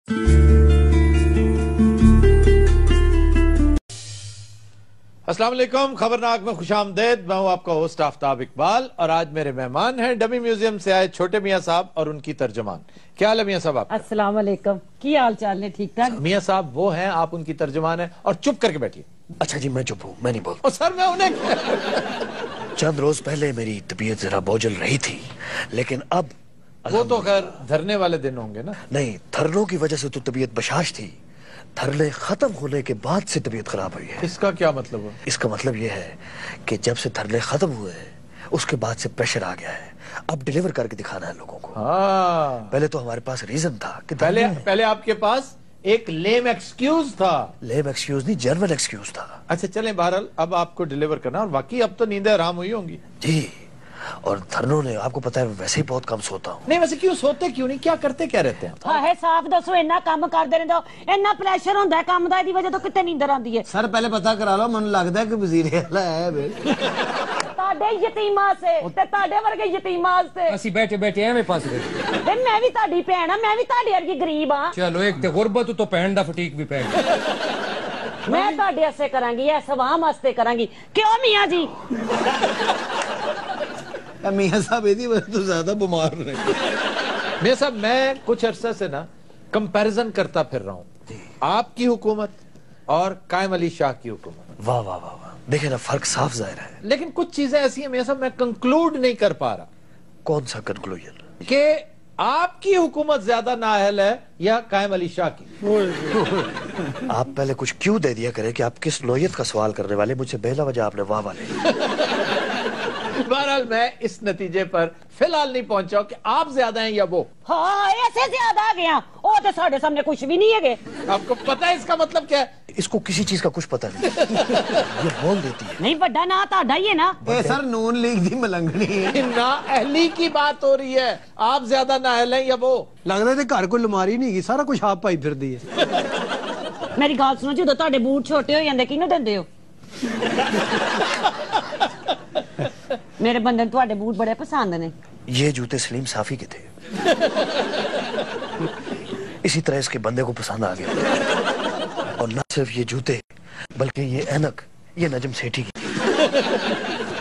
अस्सलाम वालेकुम, खबरनाक में खुशामदेद। मैं हूं आपका होस्ट आफ्ताब इकबाल, और आज मेरे मेहमान हैं डमी म्यूजियम से आए छोटे मियां साहब और उनकी तर्जमान। क्या हाल है मियां साहब? आप? अस्सलाम वालेकुम, की हाल चाल है? ठीक ठाक। मियां साहब वो हैं, आप उनकी तर्जमान हैं, और चुप करके बैठिए। अच्छा जी, मैं चुप हूँ, मैं नहीं बोलता। सर, मैं उन्हें चंद रोज पहले मेरी तबीयत जरा बोझल रही थी, लेकिन अब वो तो खैर धरने वाले दिन होंगे ना? नहीं, धरनों की वजह से तो तबीयत बशाश थी। धरने खत्म होने के बाद से तबीयत खराब हुई है। इसका क्या मतलब है? इसका मतलब यह है कि जब से धरने खत्म हुए हैं उसके बाद से प्रेशर आ गया है। अब डिलीवर करके दिखाना है लोगों को। हाँ। पहले तो हमारे पास रीजन था कि पहले आपके पास एक लेम एक्सक्यूज था। लेम एक्सक्यूज नहीं, जनरल एक्सक्यूज था। अच्छा चलें, बहरहाल अब आपको डिलीवर करना, और बाकी अब तो नींदें आराम हुई होंगी। जी, और धरनों ने, आपको पता है वैसे ही बहुत कम सोता हूँ। नहीं, वैसे क्यों सोते क्यों नहीं? क्या करते क्या रहते हैं? हाँ है साफ दसो, इन्ना काम करते रहंदे हो, इन्ना प्रेशर होंदा है काम दा, इदी वजह तो कितने नींदर आंदी है? सर पहले पता करा लो, मन लगता है कि वजीर आला है। ਤੁਹਾਡੇ ਯਤੀਮਾਂ ਸੇ ਤੇ ਤੁਹਾਡੇ ਵਰਗੇ ਯਤੀਮਾਂ ਸੇ ਅਸੀਂ ਬੈਠੇ ਬੈਠੇ ਐਵੇਂ ਫਸ ਗਏ ਤੇ ਮੈਂ ਵੀ ਤੁਹਾਡੀ ਭੈਣ ਆ ਮੈਂ ਵੀ ਤੁਹਾਡੇ ਵਰਗੀ ਗਰੀਬ ਆ ਚਲੋ ਇੱਕ ਤੇ ਗੁਰਬਤ ਤੋਂ ਭੈਣ ਦਾ ਫਟੀਕ ਵੀ ਪੈ ਗਿਆ ਮੈਂ ਤੁਹਾਡੇ ਵਾਸਤੇ ਕਰਾਂਗੀ ਐ ਸਵਾਮ ਵਾਸਤੇ ਕਰਾਂਗੀ ਕਿਉਂ ਮੀਆਂ ਜੀ मियां साहब यदि वजह तो ज्यादा बीमार रहे मियां साहब मैं कुछ अरसा से ना कंपैरिजन करता फिर रहा हूँ आपकी हुकूमत और कायम अली शाह की हुकूमत। वाह वाह वाह वाह, देखे ना फर्क साफ जाहिर है। लेकिन कुछ चीजें ऐसी हैं मियां साहब मैं कंक्लूड नहीं कर पा रहा। कौन सा कंक्लूजन? कि आपकी हुकूमत ज्यादा नाअहल है या कायम अली शाह की? आप पहले कुछ क्यों दे दिया करें कि आप किस नौयत का सवाल करने वाले, मुझसे बेला वजह आपने वाह वाले। बहरहाल मैं इस नतीजे पर फिलहाल नहीं पहुंचा कि आप ज्यादा हैं या वो। हाँ ऐसे ज्यादा आ गया वो तो साढ़े सामने कुछ भी नहीं है। आपको पता है इसका मतलब क्या है? इसको किसी चीज का कुछ पता नहीं ये बोल देती है। नहीं बड़ा ना ताड़ा ही है ना सर नून लीग दी मलंगनी है ना अहली की बात हो रही है। आप ज्यादा नाअहल हैं या वो? लगता है घर को लमारी नहीं सारा कुछ आप पाई फिर दी है। मेरी गल सुनो जो ਤੁਹਾਡੇ ਬੂਟ ਛੋਟੇ ਹੋ ਜਾਂਦੇ ਕਿਹਨੂੰ ਦਿੰਦੇ ਹੋ? मेरे बंदे ਤੁਹਾਡੇ बूट बड़े पसंद ने। ये जूते सलीम साफी के थे इसी तरह इसके बंदे को पसंद आ गया। और न सिर्फ ये जूते बल्कि ये ऐनक ये नजम सेठी की थी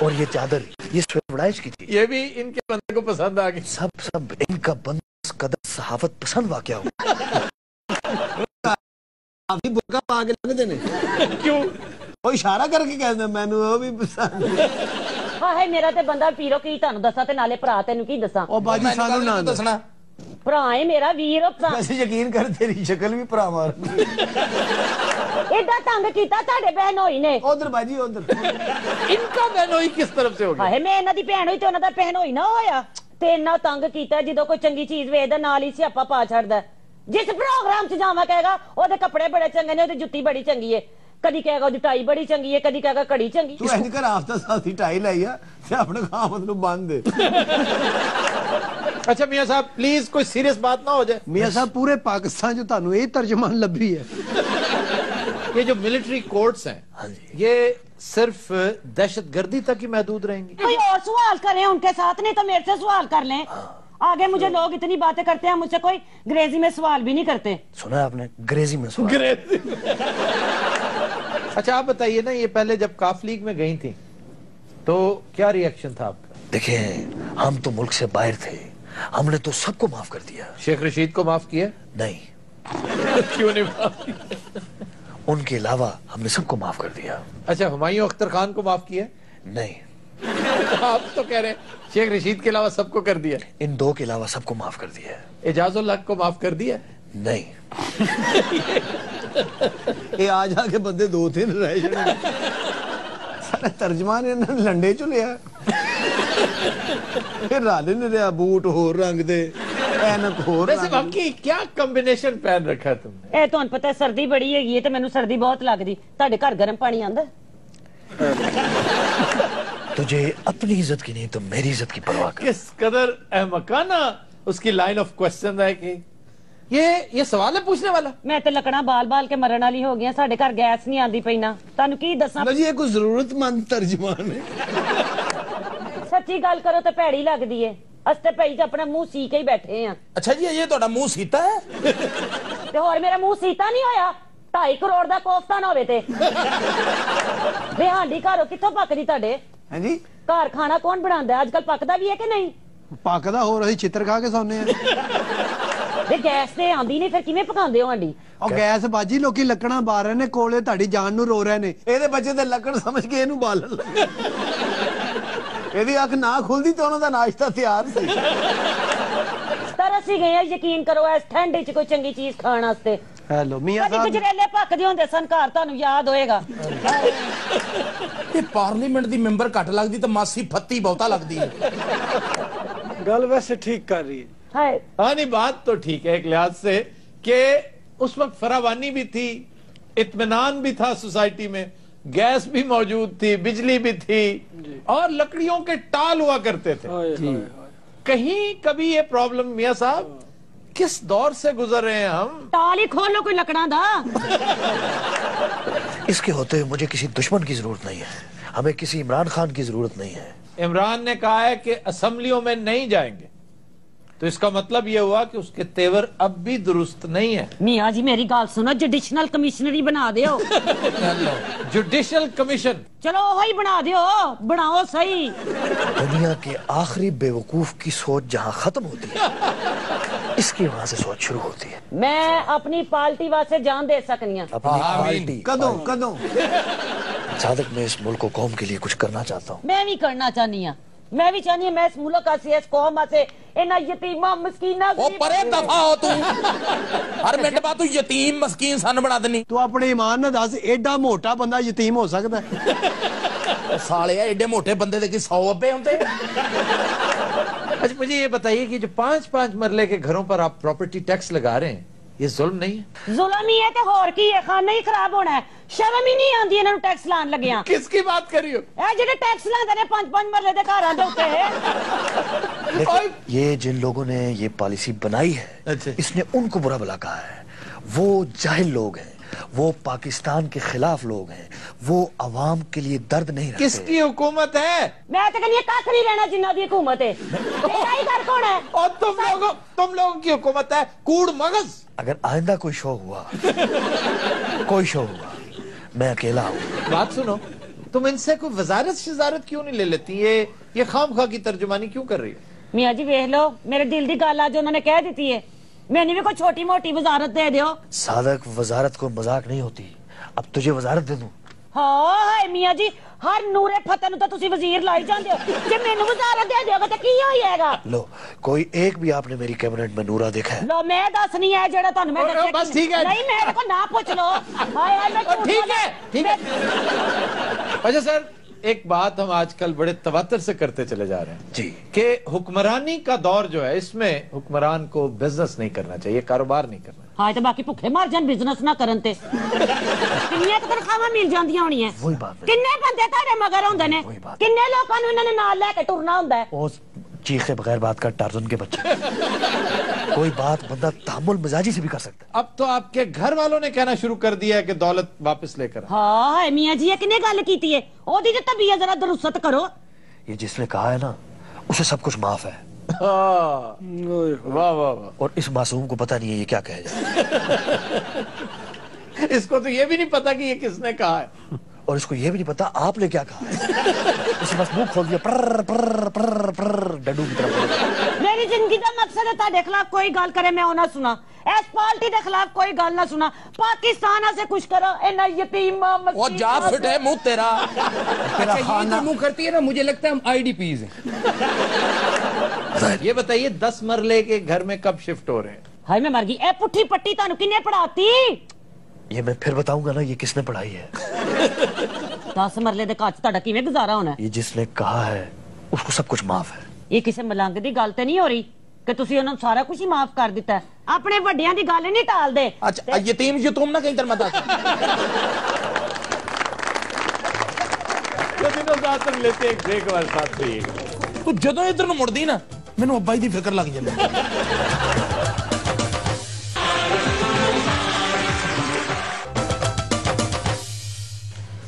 और ये चादर ये स्वेवड़ाइश की थी। ये भी इनके बंदे को पसंद आ गई। सब इनका बंदा कदर सहाफत पसंद वाकया हो। अभी बुरका पा के लग देने क्यों? वो इशारा करके कहते मैनू वो भी पसंद। हाय मेरा ते बंदा पीरो की ਤੁਹਾਨੂੰ ਦੱਸਾਂ ਤੇ ਨਾਲੇ ਭਰਾ ਤੈਨੂੰ ਕੀ ਦੱਸਾਂ? ਉਹ ਬਾਜੀ ਸਾਨੂੰ ਨਾ ਦੱਸਣਾ। ਭਰਾ ਹੈ ਮੇਰਾ ਵੀਰ ਵੈਸੇ ਯਕੀਨ ਕਰ ਤੇਰੀ ਸ਼ਕਲ ਵੀ ਭਰਾ ਮਾਰਦੀ ਇਦਾਂ ਤੰਗ ਕੀਤਾ ਤੁਹਾਡੇ ਬਹਿਨ ਹੋਈ ਨੇ। ਉਧਰ ਬਾਜੀ ਉਧਰ इनका बहनोई किस तरफ से हो गया? ਹਾਏ ਮੈਂ ਇਹਨਾਂ ਦੀ ਭੈਣ ਹੋਈ ਤੇ ਉਹਨਾਂ ਦਾ ਭੈਣ ਹੋਈ ਨਾ ਹੋਇਆ ਤੇ ਇੰਨਾ ਤੰਗ ਕੀਤਾ ਜਦੋਂ ਕੋਈ ਚੰਗੀ ਚੀਜ਼ ਵੇਚਦਾ ਨਾਲ ਹੀ ਸਿਆਪਾ ਪਾ ਛੱਡਦਾ। ਜਿਸ ਪ੍ਰੋਗਰਾਮ 'ਚ ਜਾਵਾਂ ਕਹੇਗਾ ਉਹਦੇ ਕੱਪੜੇ ਬੜੇ ਚੰਗੇ ਨੇ ਉਹਦੀ ਜੁੱਤੀ ਬੜੀ ਚੰਗੀ ਏ कदी कहेगा ਉਹਦੀ ਟਾਈ ਬੜੀ ਚੰਗੀ ਹੈ ਕਦੀ ਕਹੇਗਾ ਘੜੀ ਚੰਗੀ। ਤੂੰ ਇੰਜ ਕਰ ਹਫਤਾ ਸਾਲ ਦੀ ਟਾਈ ਲਈ ਆ ਤੇ ਆਪਣੇ ਖਾਮਦ ਨੂੰ ਬੰਨ ਦੇ। अच्छा मियां साहब प्लीज कोई सीरियस बात ना हो जाए। मियां साहब पूरे पाकिस्तान जो ਤੁਹਾਨੂੰ ਇਹ ਤਰਜਮਾਨ ਲੱਭੀ है। ये जो मिलिट्री कोर्ट्स हैं ये सिर्फ दहशतगर्दी तक ही महदूद रहेंगी? कोई और सवाल करें उनके साथ नहीं तो मेरे से सवाल कर लें। आगे मुझे लोग इतनी बातें करते हैं मुझसे कोई अंग्रेजी में सवाल भी नहीं करते। सुना है आपने अंग्रेजी में सवाल? अच्छा आप बताइए ना ये पहले जब काफ लीग में गई थी तो क्या रिएक्शन था आपका? देखिए हम तो मुल्क से बाहर थे हमने तो सबको माफ कर दिया। शेख रशीद को माफ किया? नहीं। क्यों नहीं माफ किया? उनके अलावा हमने सबको माफ कर दिया। अच्छा हुमायूं अख्तर खान को माफ किया? नहीं। आप तो कह रहे शेख रशीद के अलावा सबको कर दिया। इन दो के अलावा सबको माफ कर दिया। एजाजुल हक को माफ कर दिया? नहीं। ये आ जाके बंदे दो तीन रह जाने सारे तर्जमान इन्होंने लंडे चो लिया फिर राले ने रहा बूट होर रंग दे ऐनक होर वैसे बाकी क्या कॉम्बिनेशन पहन रखा है तुमने? ਇਹ ਤੁਹਾਨੂੰ ਪਤਾ ਸਰਦੀ ਬੜੀ ਹੈਗੀ ਹੈ ਤੇ ਮੈਨੂੰ ਸਰਦੀ ਬਹੁਤ ਲੱਗਦੀ। ਤੁਹਾਡੇ ਘਰ ਗਰਮ ਪਾਣੀ ਆਂਦਾ? तुझे अपनी इज्जत की नहीं तो मेरी इज्जत की परवाह कर। किस कदर अहमकाना उसकी लाइन ऑफ क्वेश्चन है कि ये सवाल है पूछने वाला। मैं तो लकड़ा बाल बाल के मरण वाली हो गई साडे घर गैस नहीं आंदी पई ना तानू की दसां। जी ये कोई जरूरतमंद तर्जमान है। सच्ची गल करो तो भैड़ी लगदी है। अस ते भई अपना मुंह सी के ही बैठे हैं। अच्छा जी ये ਤੁਹਾਡਾ ਮੂੰਹ ਸੀਤਾ ਹੈ ਤੇ ਹੋਰ ਮੇਰਾ ਮੂੰਹ ਸੀਤਾ ਨਹੀਂ ਹੋਇਆ 2.5 ਕਰੋੜ ਦਾ ਕੋਫਤਾ ਨਾ ਹੋਵੇ ਤੇ ਬਿਹਾਂਡੀ ਘਰੋਂ ਕਿੱਥੋਂ ਪੱਕਦੀ ਤੁਹਾਡੇ? हैं जी ਘਰ ਖਾਣਾ ਕੌਣ ਬਣਾਉਂਦਾ ਅੱਜ ਕੱਲ ਪੱਕਦਾ ਵੀ ਹੈ ਕਿ ਨਹੀਂ? पकदा हो रही चित्र खा के सोने ਤੇ ਗੈਸ ਤੇ ਆਂਦੀ ਨਹੀਂ ਫਿਰ ਕਿਵੇਂ ਪਕਾਉਂਦੇ ਹੋ ਹਾਂਡੀ? और गैस बाजी लोकी लकड़ा बाल रहे ने कोले ताड़ी जान नू रो रहे ने ਇਹਦੇ ਬੱਚੇ ਤੇ ਲੱਕੜ ਸਮਝ ਕੇ ਇਹਨੂੰ ਬਾਲਣ ਲੱਗੇ ਇਹਦੀ ਅੱਖ ਨਾ ਖੁੱਲਦੀ ਤੇ ਉਹਨਾਂ ਦਾ ਨਾਸ਼ਤਾ ਤਿਆਰ ਸੀ। ਤਰਸ ਹੀ ਗਏ ਯਕੀਨ ਕਰੋ ਇਸ ਠੰਡ ਵਿੱਚ ਕੋਈ ਚੰਗੀ ਚੀਜ਼ ਖਾਣ ਵਾਸਤੇ। हेलो मियां ਕਦੀ साहब ਗਜਰੇਲੇ ਪੱਕਦੇ ਹੁੰਦੇ ਸਨ ਘਰ ਤੁਹਾਨੂੰ ਯਾਦ ਹੋਏਗਾ। ਇਹ ਪਾਰਲੀਮੈਂਟ ਦੀ ਮੈਂਬਰ ਘੱਟ ਲੱਗਦੀ ਤਾਂ ਮਾਸੀ ਫੱਤੀ ਬਹੁਤਾ ਲੱਗਦੀ ਹੈ। गल वैसे ठीक कर रही है। हाय हाँ नहीं बात तो ठीक है एक लिहाज से कि उस वक्त फरावानी भी थी इत्मीनान भी था सोसाइटी में गैस भी मौजूद थी बिजली भी थी और लकड़ियों के टाल हुआ करते थे। कहीं कभी ये प्रॉब्लम मियां साहब किस दौर से गुजर रहे हैं हम? टाल ही खोल लो कोई लकड़ा दा। इसके होते हुए मुझे किसी दुश्मन की जरूरत नहीं है हमें किसी इमरान खान की जरूरत नहीं है इमरान ने कहा है कि असेंबलियों में नहीं जाएंगे, तो इसका मतलब यह हुआ कि उसके तेवर अब भी दुरुस्त नहीं है। मियाँ जी मेरी गाल सुनो, जुडिशनल कमिश्नरी बना दियो। जुडिशल कमीशन, चलो वही बना दियो, बनाओ सही। दुनिया के आखिरी बेवकूफ की सोच जहाँ खत्म होती है, इसकी वहाँ से सोच शुरू होती है। मैं अपनी पार्टी वास्ते जान दे सकनी हूं। अपनी पार्टी कदों कदों सादक, मैं इस मुल्क को कौम के लिए कुछ करना चाहता हूँ। मैं भी करना चाहनी हूं, मैं भी चाहनी हूं मैं इस मुल्क का इस कौम से इना यतीमा मस्कीना ओ परे दफा हो तू। हर मिनट बाद तू यतीम मस्कीन सन बना देनी। तू अपने ईमान ना दस, एडा मोटा बंदा यतीम हो सकता है? साले एडे मोटे बंदे दे 100 अब्बे होंदे। अच्छा मुझे ये बताइए कि जो 5-5 मरले के घरों पर आप प्रॉपर्टी टैक्स लगा रहे हैं, ये जुल्म नहीं है? जुल्म ही है तो होर की है, खाना ही खराब होना है। शर्म ही नहीं आंदी इन्हां नूं टैक्स लान लगे। किसकी बात कर रही हो? ए जेडे टैक्स लांदे ने 5-5 मरले दे घरां दे उत्ते। ये जिन लोगों ने ये पॉलिसी बनाई है, अच्छा। इसने उनको बुरा भला कहा है। वो जाहिल लोग हैं, वो पाकिस्तान के खिलाफ लोग हैं, वो अवाम के लिए दर्द नहीं रखते। किसकी हुकूमत है? मैं तो कहनी कख नहीं रहना जिन्ना दी हुकूमत है। तेरा ही घर कौन है? और तुम लोगों की हुकूमत है कूड़ मगज। अगर आइंदा कोई शो हुआ कोई शो हुआ, मैं अकेला हूँ। बात सुनो, तुम इनसे कोई वजारत शिजारत क्यों नहीं ले लेती? ये खामखा की तर्जुमानी क्यों कर रही है? मियाँ जी वेख लो, मेरे दिल की गल आज उन्होंने कह दी है, मैंने भी कोई छोटी मोटी वजारत दे दियो। सादक, वजारत को मजाक नहीं होती। अब तुझे वजारत दे दूं? हाँ मियाँ जी, हर नूरे फतेह नूं तां तुसीं वजीर लाई जांदे हो, जे मैनूं वजारत दे दियोगे तां की होएगा? लो, कोई एक भी आपने मेरी कैबिनेट में नूरा देखा है? लो मैं दसनी है जेड़ा तुहानूं मैं दस्सिया। बस ठीक है। नहीं मेरे को ना पूछ लो। हाय हाय मैं ठीक है ठीक है। अच्छा सर, एक बात हम आजकल बड़े तवत्तर से करते चले जा रहे हैं जी, कि हुक्मरानी का दौर जो है, इसमें हुक्मरान को बिजनेस नहीं करना चाहिए, कारोबार नहीं करना। हाय तो बाकी भुखे मर जान बिजनेस ना करन ते किन्नियां तनखावां मिल जांदियां होणियां। वही बात है। किन्ने बंदे तारे मगर होंदे ने, किन्ने लोकां नूं इन्हां ने नाल लेके टुरना हुंदा है। ओ चीखे बगैर बात का टार्जन के बच्चे। कोई बात बंदा तामुल मिजाजी से भी कर सकता है। अब तो आपके घर वालों ने कहना शुरू कर दिया है कि दौलत वापस लेकर। हाँ मियाँ जी, किन्ने गल कीती है? ओदी ते तबीयत जरा दुरुस्त करो। ये जिसने कहा है ना, उसे सब कुछ माफ है। वाह वाह वाह। और इस मासूम को पता नहीं है ये क्या कहे जाए। इसको तो ये भी नहीं पता कि ये किसने कहा है, और इसको ये भी नहीं पता आपने क्या कहा है। उसे बस मुंह खोल दिया, प्र प्र प्र प्र डडू की तरफ। मेरी जिंदगी का मकसद है ताडे खिलाफ कोई गल करे मैं ओ ना सुना, इस पार्टी के खिलाफ कोई गल ना सुना, पाकिस्तान से कुछ करो। इन्ना यतीमा वो जा फिटे मुंह तेरा। अच्छा ये जो मुंह करती है ना, मुझे लगता है हम IDPs हैं। ये बताइए 10 मरले के घर में कब शिफ्ट हो रहे हैं? हाय मैं मर गई। ए पुट्ठी पट्टी तानू किन्ने पढ़ाती? ये मैं फिर बताऊंगा ना, ये किसने पढ़ाई है। 10 मरले दे घर च ताड़ा किवें गुजारा होना है? ये जिसने कहा है उसको सब कुछ माफ है। ये किसी मलंग दी गल ते नहीं हो रही कि तुसी उन्हें सारा कुछ ही माफ कर दिता है? अपने वड्डियां दी गल नहीं टाल दे। अच्छा यतीम यतूम ना कहीं तरह मत लेते एक ब्रेक वाले साथ रहिएगा। तू जदों इधर ਨੂੰ ਮੁੜਦੀ ਨਾ ਮੈਨੂੰ ਅੱਬਾ ਜੀ ਦੀ ਫਿਕਰ ਲੱਗ ਜਾਂਦੀ।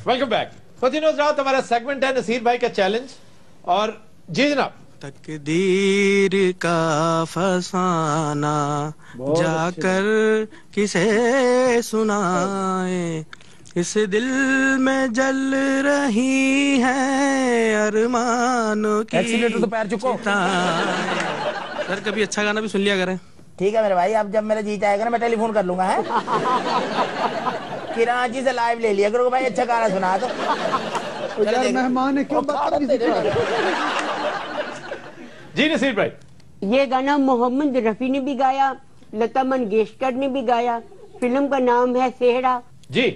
Welcome back. रात हमारा सेगमेंट है नसीर भाई का चैलेंज। और जी जनाब, तकदीर का फसाना जाकर किसे सुनाए, इस दिल में जल रही है अरमानों की। एक्सीलेटर तो पैर चुको। सर कभी अच्छा गाना भी सुन लिया करें। ठीक है मेरे भाई, अब जब मेरा जी चाहेगा ना मैं टेलीफोन कर लूंगा। है कराची से लाइव ले लिया करो भाई, अच्छा गाना सुना दो। यार मेहमान है, क्यों बदतमीजी कर रहे हो? जी नसीर भाई, ये गाना मोहम्मद रफी ने भी गाया, लता मंगेशकर ने भी गाया, फिल्म का नाम है सेहरा। जी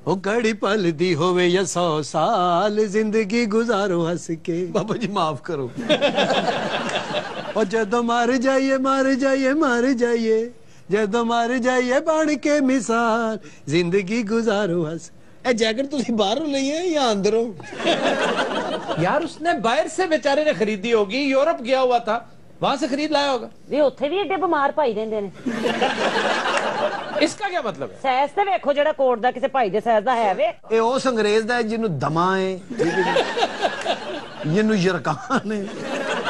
ओ घड़ी पल दी होवे या 100 साल, जिंदगी गुजारो हंस के। बाबा जी माफ करो। और जदों मार जाइए मार जाइए मार जाइए, जदों मार जाइए बन के मिसाल, जिंदगी गुजारो हंस। ए जैकेट तुसी बाहरों ਲਈ है या अंदरों? यार उसने बाहर से बेचारे ने खरीदी होगी, यूरोप गया हुआ था, वहां से खरीद लाया होगा। वे उत्थे भी एडे बीमार भाई देंदे ने। इसका क्या मतलब है? सैस ते वेखो जेड़ा कोट दा किसे भाई दे सैस दा है वे। ए उस अंग्रेज दा जिन्नु दमा है। ਇਹਨੂੰ ਯਰਕਾਂ ਨੇ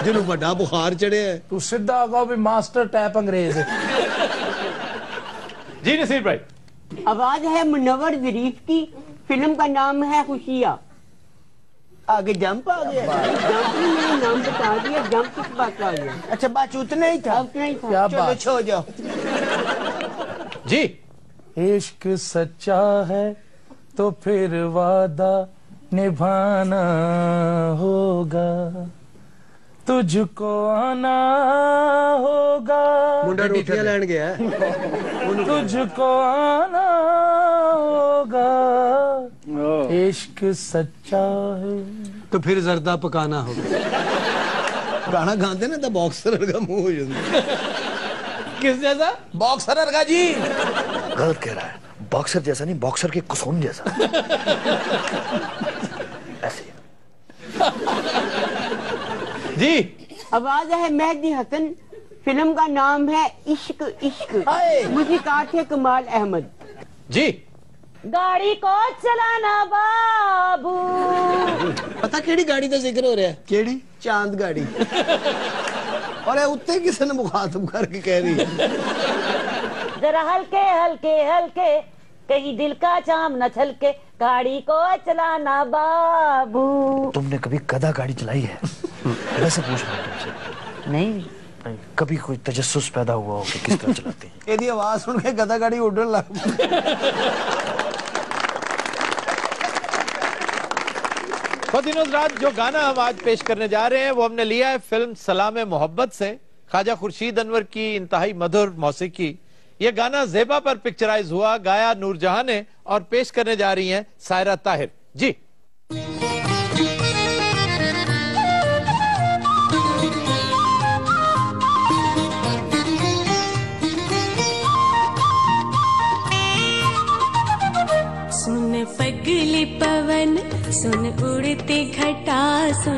ਜਿਹਨੂੰ ਵੱਡਾ ਬੁਖਾਰ ਚੜਿਆ ਹੈ। तू सीधा कहो भी मास्टर टैप अंग्रेज है। जी नसीर भाई। आवाज है मुनव्वर ज़रीफ की, फिल्म का नाम है खुशियाँ। आगे जंप आ गया, जंप ने मेरा नाम बता दिया, जंप किस बात का आ गया? अच्छा बात उतना ही था, उतना ही था। क्या चलो बात? छो जाओ जी। इश्क सच्चा है तो फिर वादा निभाना होगा, तुझको आना होगा। मुंडा रोटियां लैन गया है। तुझको आना होगा, इश्क सच्चा है तो फिर जर्दा पकाना होगा। गाना गाते ना तो बॉक्सर का मुंह हो जाता। किस जैसा? बॉक्सर का जी। गलत कह रहा है, बॉक्सर जैसा नहीं, बॉक्सर के कुसून जैसा। ऐसे जी। आवाज है मेहदी हसन, फिल्म का नाम है इश्क इश्क। मुझीकार थे कमाल अहमद। जी। गाड़ी को चलाना बाबू। पता केड़ी गाड़ी का जिक्र हो रहा है? केड़ी? चांद गाड़ी। और उत्ते किसी ने मुखातब करके कह रही है जरा हल्के हल्के हल्के, कहीं दिल का जाम न छलके, गाड़ी को चलाना बाबू। तुमने कभी गधा गाड़ी चलाई है? वैसे पूछ रहा हूं तुमसे। नहीं। कभी कोई तजस्सुस पैदा हुआ हो कि किस तरह चलाते हैं? एदी आवाज सुन के गधा गाड़ी उड़न लग खुदिनोज रात जो गाना हम आज पेश करने जा रहे हैं वो हमने लिया है फिल्म सलाम मोहब्बत से, ख्वाजा खुर्शीद अनवर की इंतहाई मधुर मौसीकी। ये गाना ज़ेबा पर पिक्चराइज हुआ, गाया नूरजहां ने, और पेश करने जा रही हैं सायरा ताहिर। जी। सुन पगली पवन सुन